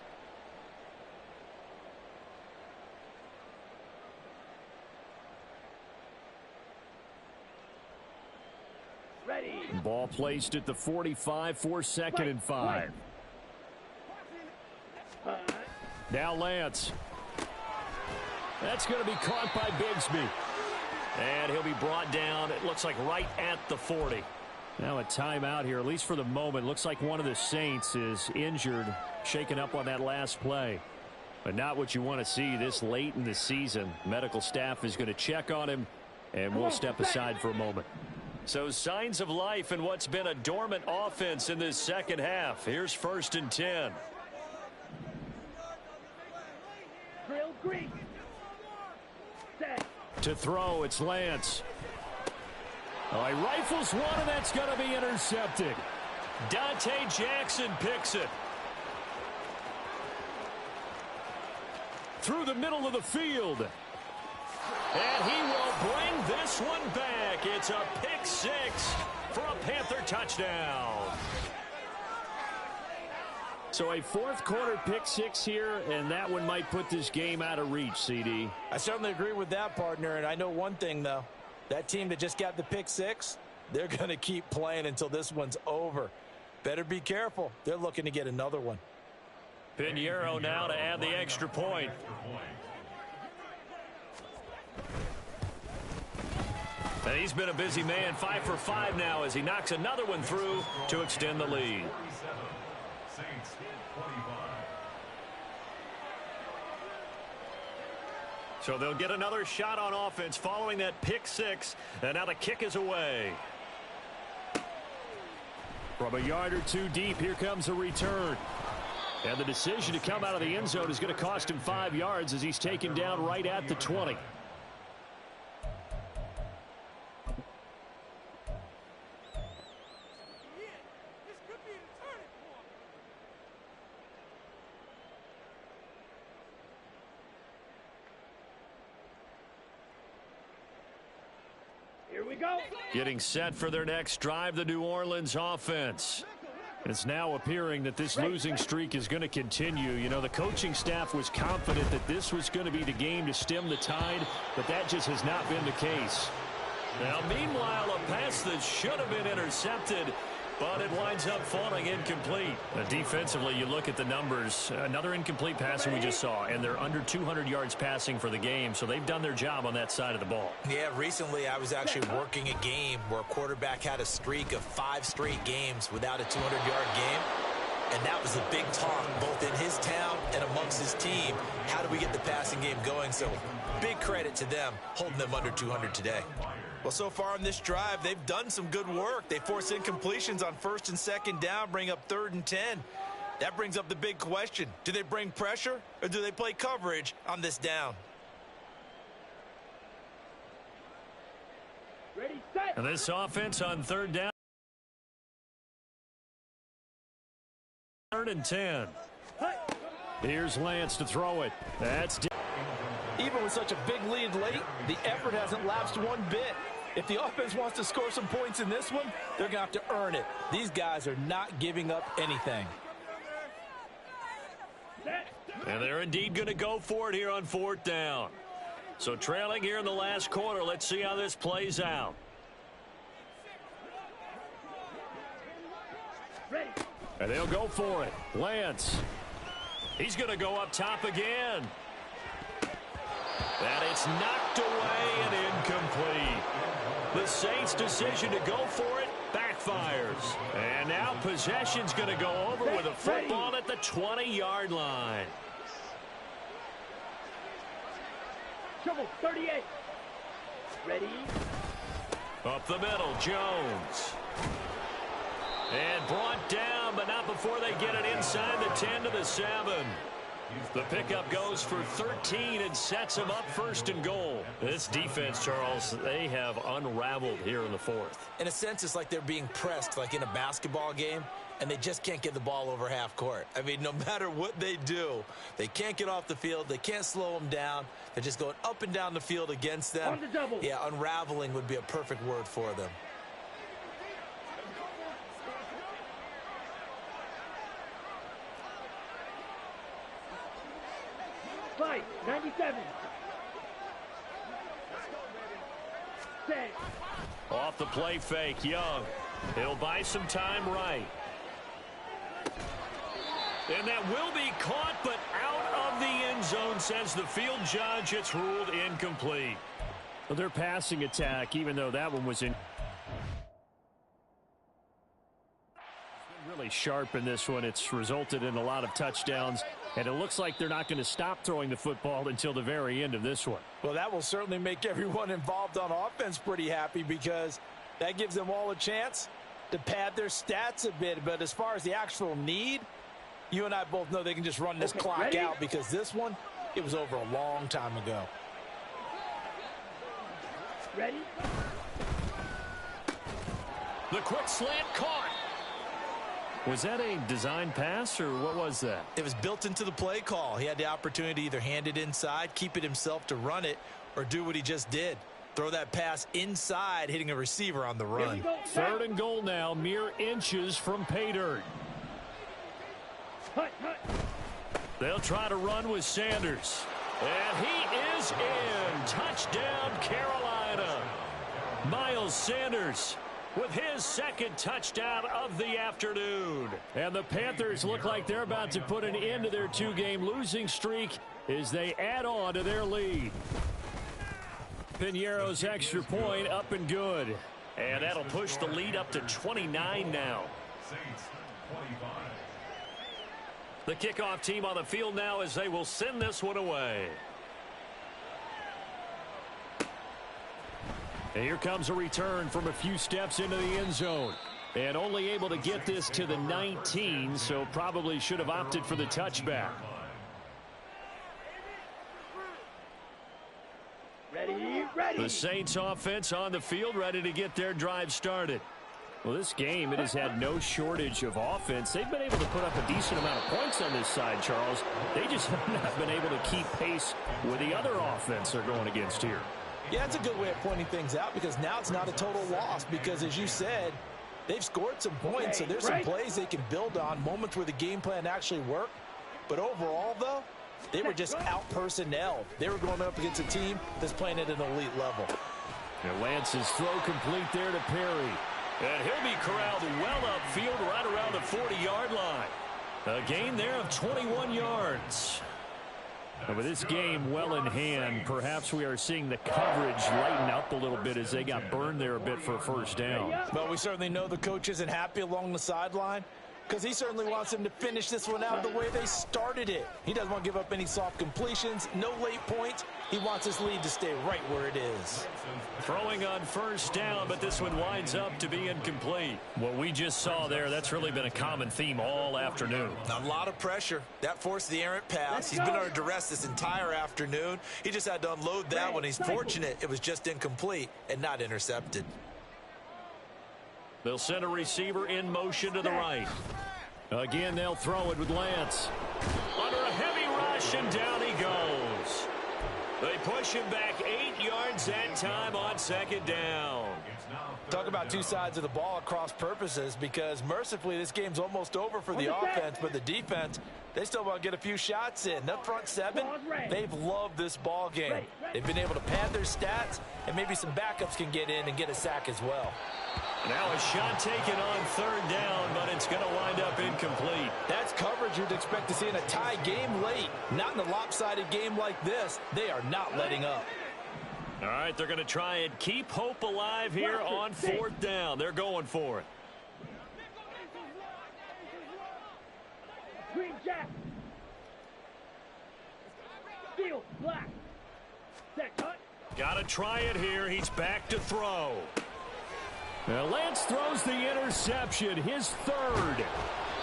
Ready. Ball placed at the 45 for 2nd and 5. Hut. Now Lance. That's going to be caught by Bigsby. And he'll be brought down, it looks like right at the 40. Now a timeout here, at least for the moment. Looks like one of the Saints is injured, shaken up on that last play. But not what you want to see this late in the season. Medical staff is going to check on him, and we'll step aside for a moment. So signs of life in what's been a dormant offense in this 2nd half. Here's 1st and 10. Drill green. Set. To throw, it's Lance. Oh, he rifles one, and that's going to be intercepted. Dante Jackson picks it. Through the middle of the field. And he will bring this one back. It's a pick 6 for a Panther touchdown. So a 4th quarter pick 6 here, and that one might put this game out of reach, CD. I certainly agree with that, partner, and I know one thing, though. That team that just got the pick 6, they're going to keep playing until this one's over. Better be careful. They're looking to get another one. Pinheiro now to add the extra point. And he's been a busy man, 5 for 5 now as he knocks another one through to extend the lead. So they'll get another shot on offense following that pick 6, and now the kick is away. From a yard or two deep, here comes a return. And the decision to come out of the end zone is going to cost him 5 yards as he's taken down right at the 20. Here we go. Getting set for their next drive, the New Orleans offense. It's now appearing that this losing streak is going to continue. You know, the coaching staff was confident that this was going to be the game to stem the tide, but that just has not been the case. Now, meanwhile, a pass that should have been intercepted, but it winds up falling incomplete. Defensively, you look at the numbers. Another incomplete pass we just saw, and they're under 200 yards passing for the game, so they've done their job on that side of the ball. Yeah, recently I was actually working a game where a quarterback had a streak of 5 straight games without a 200-yard game, and that was a big talk both in his town and amongst his team. How do we get the passing game going? So big credit to them holding them under 200 today. Well, so far on this drive, they've done some good work. They force incompletions on 1st and 2nd down, bring up 3rd and 10. That brings up the big question. Do they bring pressure or do they play coverage on this down? Ready, set. And this offense on 3rd down. 3rd and 10. Here's Lance to throw it. That's Even with such a big lead late, the effort hasn't lapsed one bit. If the offense wants to score some points in this one, they're going to have to earn it. These guys are not giving up anything. And they're indeed going to go for it here on 4th down. So trailing here in the last quarter. Let's see how this plays out. Ready. And they'll go for it. Lance. He's going to go up top again. And it's knocked away and incomplete. The Saints' decision to go for it backfires. And now possession's going to go over with a football at the 20-yard line. Trouble, 38. Ready. Up the middle, Jones. And brought down, but not before they get it inside the 10 to the 7. The pickup goes for 13 and sets them up 1st and goal. This defense, Charles, they have unraveled here in the 4th. In a sense, it's like they're being pressed like in a basketball game, and they just can't get the ball over half court. I mean, no matter what they do, they can't get off the field. They can't slow them down. They're just going up and down the field against them. On the double. Yeah, unraveling would be a perfect word for them. Fight, 97. Set. Off the play fake, Young. He'll buy some time right. And that will be caught, but out of the end zone, says the field judge. It's ruled incomplete. Well, their passing attack, even though that one was in. Really sharp in this one. It's resulted in a lot of touchdowns, and it looks like they're not going to stop throwing the football until the very end of this one. Well, that will certainly make everyone involved on offense pretty happy, because that gives them all a chance to pad their stats a bit. But as far as the actual need, you and I both know they can just run this clock ready? out, because this one, it was over a long time ago. Ready. The quick slant caught. Was that a design pass, or what was that? It was built into the play call. He had the opportunity to either hand it inside, keep it himself to run it, or do what he just did. Throw that pass inside, hitting a receiver on the run. 3rd and goal now, mere inches from pay dirt. Hut, hut. They'll try to run with Sanders. And he is in. Touchdown, Carolina. Miles Sanders with his 2nd touchdown of the afternoon. And the Panthers look like they're about to put an end to their 2-game losing streak as they add on to their lead. Piñeiro's extra point up and good. And that'll push the lead up to 29 now. The kickoff team on the field now as they will send this one away. And here comes a return from a few steps into the end zone. And only able to get this to the 19, so probably should have opted for the touchback. Ready, ready. The Saints offense on the field, ready to get their drive started. Well, this game, it has had no shortage of offense. They've been able to put up a decent amount of points on this side, Charles. They just have not been able to keep pace with the other offense they're going against here. Yeah, that's a good way of pointing things out, because now it's not a total loss, because as you said, they've scored some points, so there's some plays they can build on, moments where the game plan actually worked. But overall, though, they were just out-personnel. They were going up against a team that's playing at an elite level. And Lance's throw complete there to Perry. And he'll be corralled well upfield right around the 40-yard line. A gain there of 21 yards. And with this game well in hand, perhaps we are seeing the coverage lighten up a little bit as they got burned there a bit for a 1st down. But we certainly know the coach isn't happy along the sideline. because he certainly wants them to finish this one out the way they started it. He doesn't want to give up any soft completions, no late points. He wants his lead to stay right where it is. Throwing on first down, but this one winds up to be incomplete. What we just saw there, that's really been a common theme all afternoon. A lot of pressure. That forced the errant pass. He's been under duress this entire afternoon. He just had to unload that one. He's fortunate it was just incomplete and not intercepted. They'll send a receiver in motion to the right. Again, they'll throw it with Lance. Under a heavy rush, and down he goes. They push him back 8 yards that time on second down. Talk about two sides of the ball at cross purposes, because mercifully this game's almost over for the offense, but the defense, they still want to get a few shots in. That front seven, they've loved this ball game. They've been able to pad their stats, and maybe some backups can get in and get a sack as well. Now a shot taken on third down, but it's going to wind up incomplete. That's coverage you'd expect to see in a tie game late. Not in a lopsided game like this. They are not letting up. All right, they're going to try and keep hope alive here on fourth down. They're going for it. Green Jack. Steel, black. Set, cut. Got to try it here. He's back to throw. Now Lance throws the interception, his third.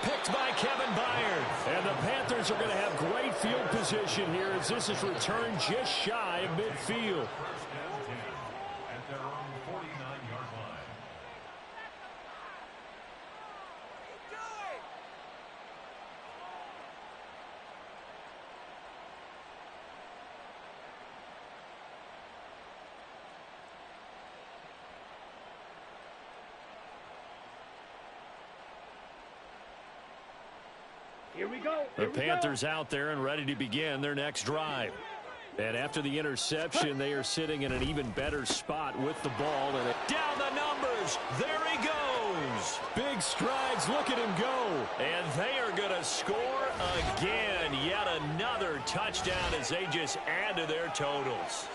Picked by Kevin Byard. And the Panthers are going to have great field position here as this is returned just shy of midfield. At their own 49-yard line. Here we go. The Panthers out there and ready to begin their next drive. And after the interception, they are sitting in an even better spot with the ball. And down the numbers. There he goes. Big strides. Look at him go. And they are going to score again. Yet another touchdown as they just add to their totals.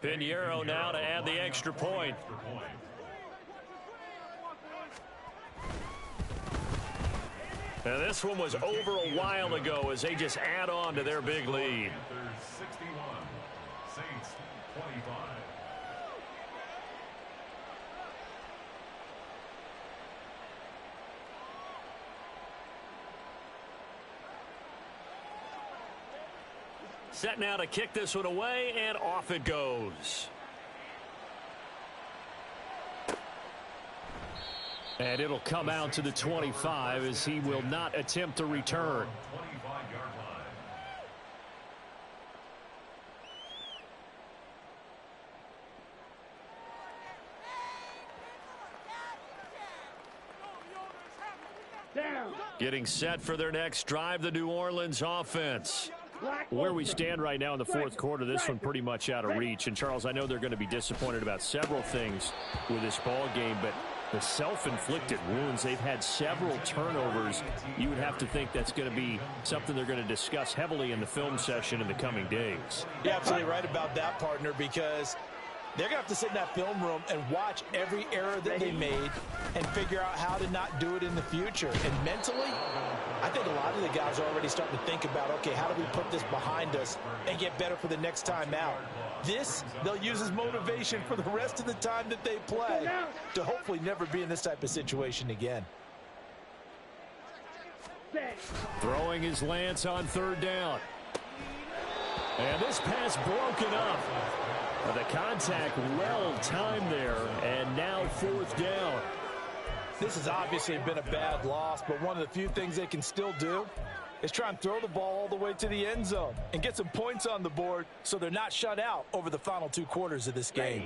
Pinheiro now to add the extra point. Now this one was over a while ago as they just add on to their big lead. 61, Saints 25. Set now to kick this one away, and off it goes. And it'll come out to the 25 as he will not attempt to return. 25-yard line. Down. Getting set for their next drive, the New Orleans offense. Where we stand right now in the fourth quarter, this one pretty much out of reach. And, Charles, I know they're going to be disappointed about several things with this ball game, but the self-inflicted wounds, they've had several turnovers. You would have to think that's going to be something they're going to discuss heavily in the film session in the coming days. You're absolutely right about that, partner, because they're going to have to sit in that film room and watch every error that they made and figure out how to not do it in the future. And mentally, I think a lot of the guys are already starting to think about, okay, how do we put this behind us and get better for the next time out? This, they'll use as motivation for the rest of the time that they play to hopefully never be in this type of situation again. Throwing his Lance on third down. And this pass broken up. The contact well timed there, and now fourth down. This has obviously been a bad loss, but one of the few things they can still do is try and throw the ball all the way to the end zone and get some points on the board so they're not shut out over the final 2 quarters of this game.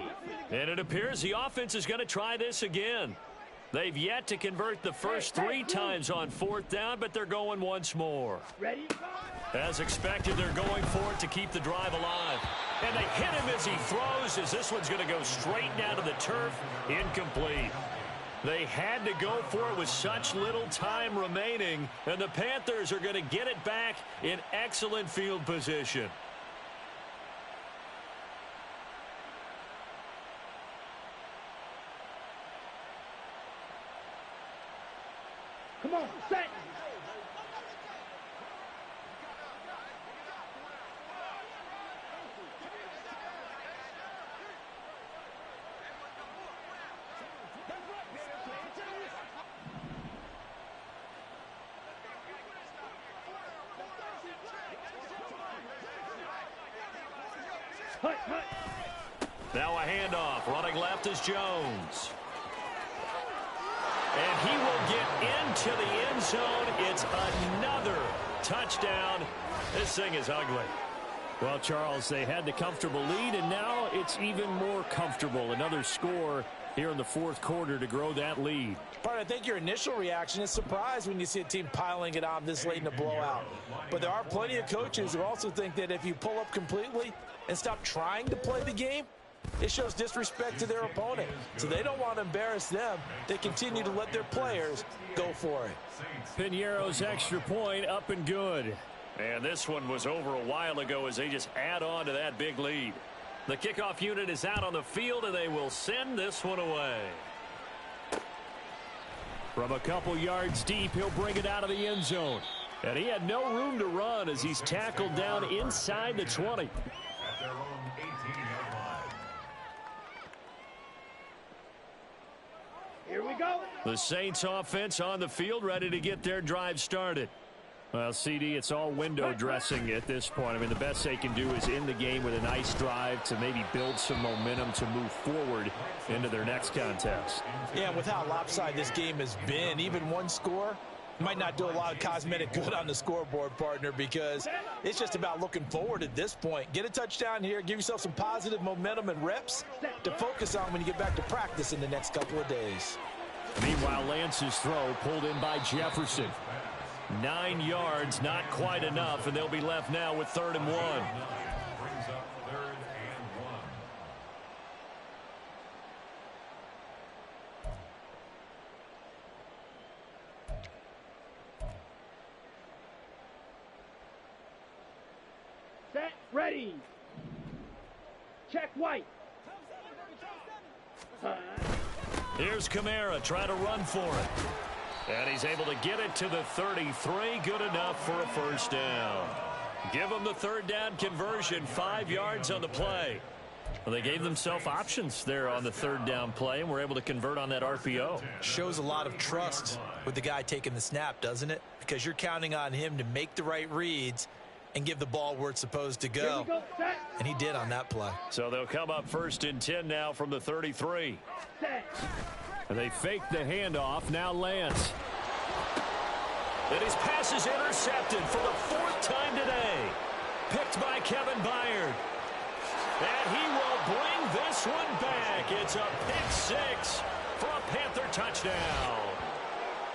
And it appears the offense is going to try this again. They've yet to convert the first 3 times on fourth down, but they're going once more. Ready? As expected, they're going for it to keep the drive alive. And they hit him as he throws, as this one's going to go straight down to the turf. Incomplete. They had to go for it with such little time remaining, and the Panthers are going to get it back in excellent field position. Come on, set. Hut, hut. Now a handoff. Running left is Jones. And he will get into the end zone. It's another touchdown. This thing is ugly. Well, Charles, they had the comfortable lead, and now it's even more comfortable. Another score here in the fourth quarter to grow that lead. I think your initial reaction is surprise when you see a team piling it on this late in the blowout. But there are plenty of coaches who also think that if you pull up completely and stop trying to play the game, it shows disrespect to their opponent. So they don't want to embarrass them. They continue to let their players go for it. Piñeiro's extra point up and good. And this one was over a while ago as they just add on to that big lead. The kickoff unit is out on the field, and they will send this one away. From a couple yards deep, he'll bring it out of the end zone. And he had no room to run as he's tackled down inside the 20. At their own 18-yard line. Here we go. The Saints offense on the field, ready to get their drive started. Well, CD, it's all window dressing at this point. I mean, the best they can do is in the game with a nice drive to maybe build some momentum to move forward into their next contest. Yeah, and with how lopsided this game has been, even one score might not do a lot of cosmetic good on the scoreboard, partner, because it's just about looking forward at this point. Get a touchdown here, give yourself some positive momentum and reps to focus on when you get back to practice in the next couple of days. Meanwhile, Lance's throw pulled in by Jefferson. 9 yards, not quite enough, and they'll be left now with 3rd and 1. Brings up 3rd and 1. Set, ready. Check white. Here's Kamara trying to run for it. And he's able to get it to the 33. Good enough for a first down. Give them the 3rd down conversion. 5 yards on the play. Well, they gave themselves options there on the 3rd down play, and were able to convert on that RPO. Shows a lot of trust with the guy taking the snap, doesn't it? Because you're counting on him to make the right reads and give the ball where it's supposed to Here go. we go, set. And he did on that play. So they'll come up 1st and 10 now from the 33. Set. And they fake the handoff. Now Lance. And his pass is intercepted for the 4th time today. Picked by Kevin Byard. And he will bring this one back. It's a pick 6 for a Panther touchdown.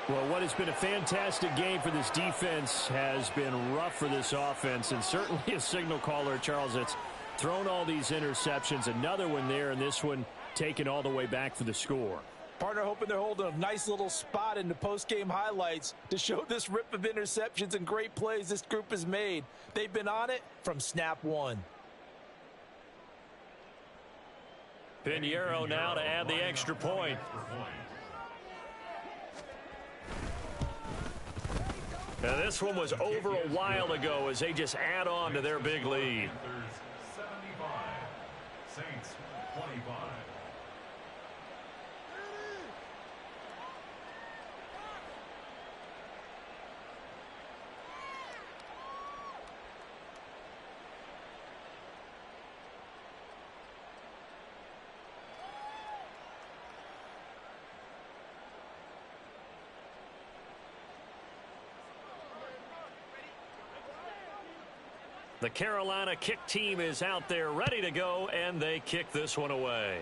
Well, what has been a fantastic game for this defense has been rough for this offense, and certainly a signal caller, Charles, that's thrown all these interceptions. Another one there, and this one taken all the way back for the score. Partner hoping they're holding a nice little spot in the post-game highlights to show this rip of interceptions and great plays this group has made. They've been on it from snap one. Piñeiro now to add the extra point. Now this one was over a while ago as they just add on to their big lead. 75. Saints 25. The Carolina kick team is out there ready to go, and they kick this one away.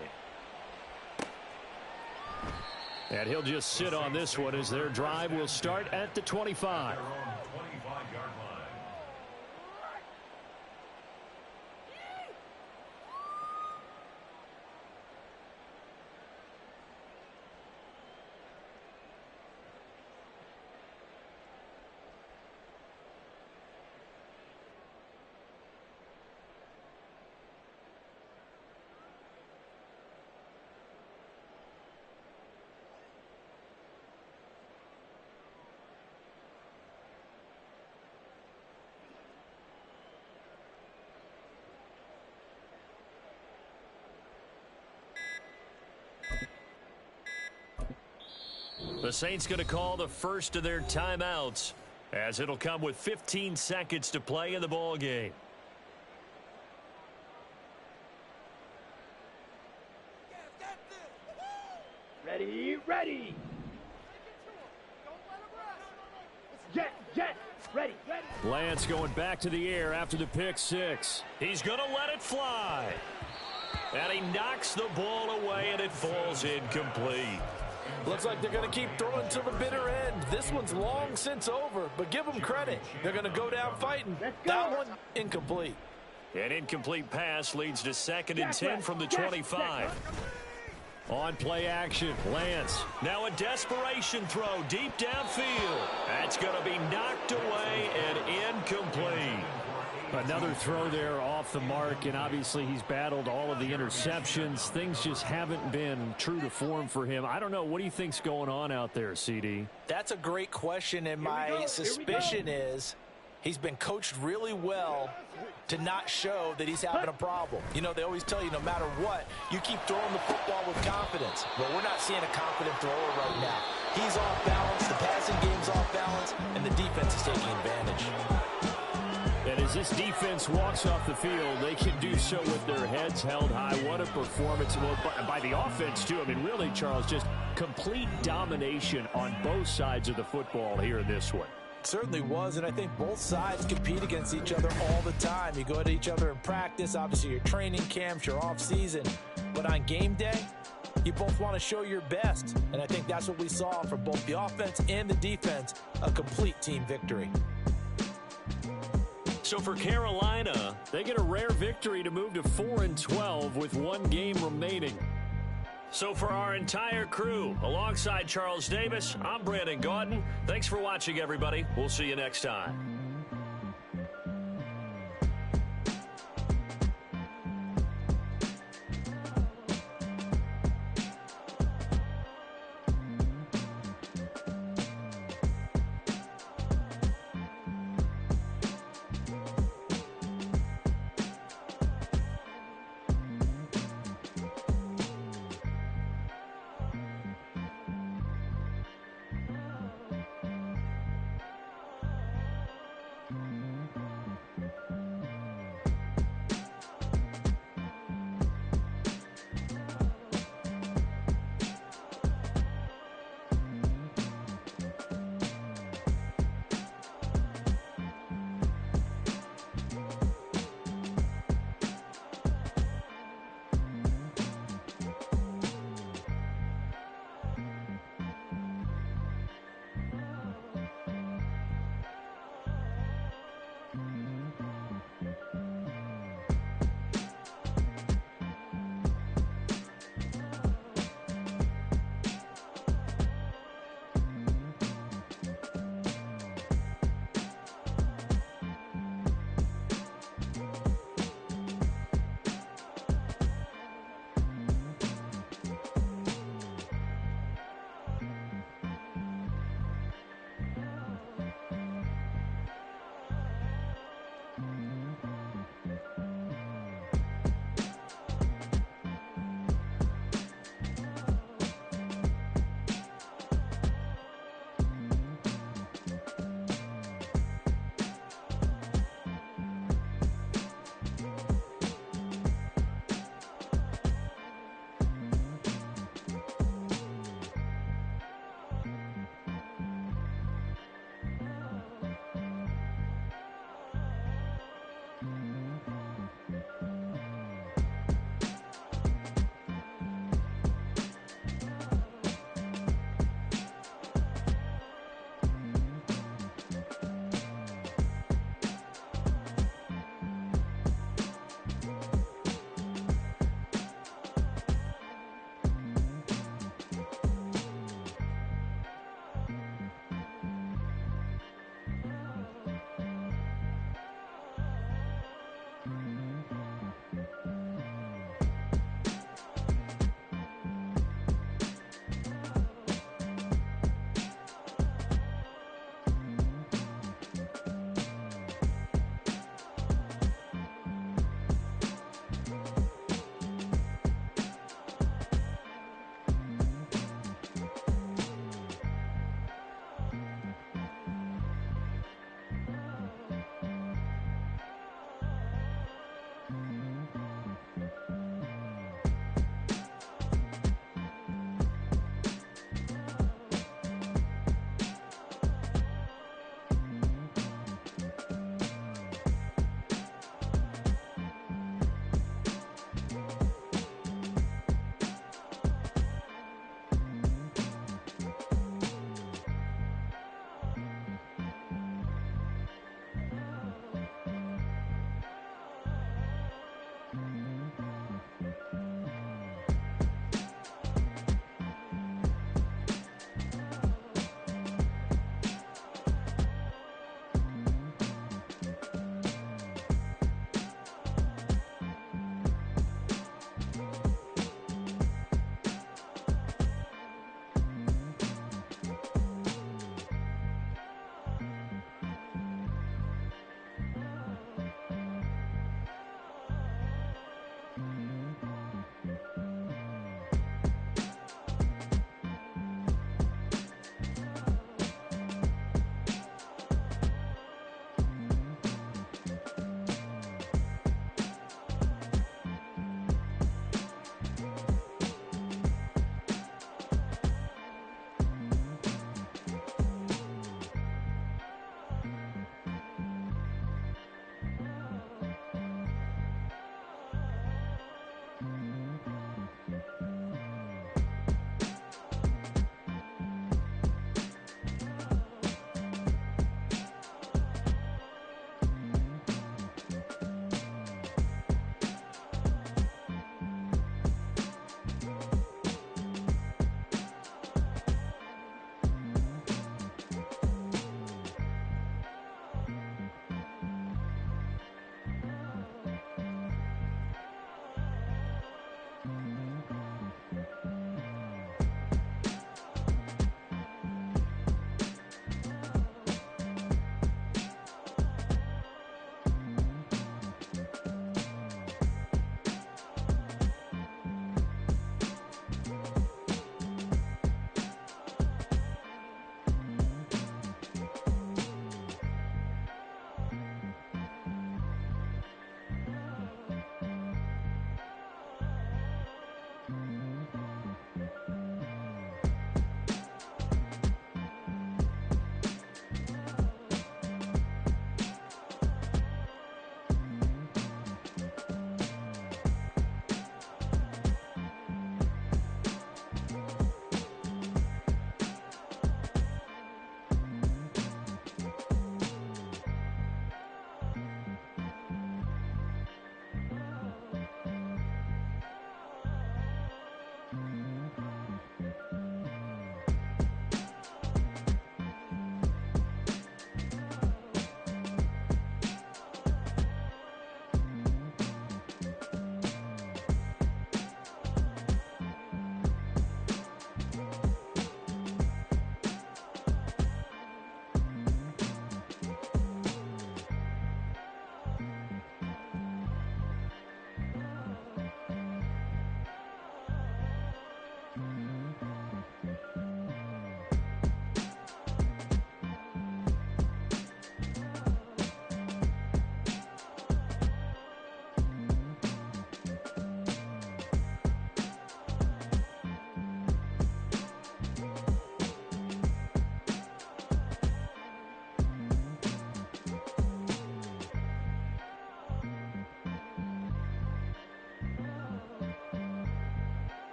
And he'll just sit on this one as their drive will start at the 25. Their own 25-yard line. The Saints going to call the first of their timeouts, as it'll come with 15 seconds to play in the ball game. Ready, ready. Jet, jet, ready, ready. Lance going back to the air after the pick six. He's going to let it fly. And he knocks the ball away, and it falls incomplete. Looks like they're going to keep throwing to the bitter end. This one's long since over, but give them credit. They're going to go down fighting. That one, incomplete. An incomplete pass leads to 2nd and 10 from the 25. On play action, Lance. Now a desperation throw deep downfield. That's going to be knocked away and incomplete. Another throw there off the mark, and obviously he's battled all of the interceptions. Things just haven't been true to form for him. I don't know. What do you think's going on out there, CD? That's a great question, and my suspicion is he's been coached really well to not show that he's having a problem. You know, they always tell you no matter what, you keep throwing the football with confidence. Well, we're not seeing a confident thrower right now. He's off balance, the passing game's off balance, and the defense is taking advantage. And as this defense walks off the field, they can do so with their heads held high. What a performance by the offense, too. I mean, really, Charles, just complete domination on both sides of the football here in this one. Certainly was, and I think both sides compete against each other all the time. You go at each other in practice, obviously your training camps, your off season, but on game day, you both want to show your best, and I think that's what we saw from both the offense and the defense, a complete team victory. So for Carolina, they get a rare victory to move to 4-12 with one game remaining. So for our entire crew, alongside Charles Davis, I'm Brandon Gaudin. Thanks for watching, everybody. We'll see you next time.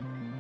Ready.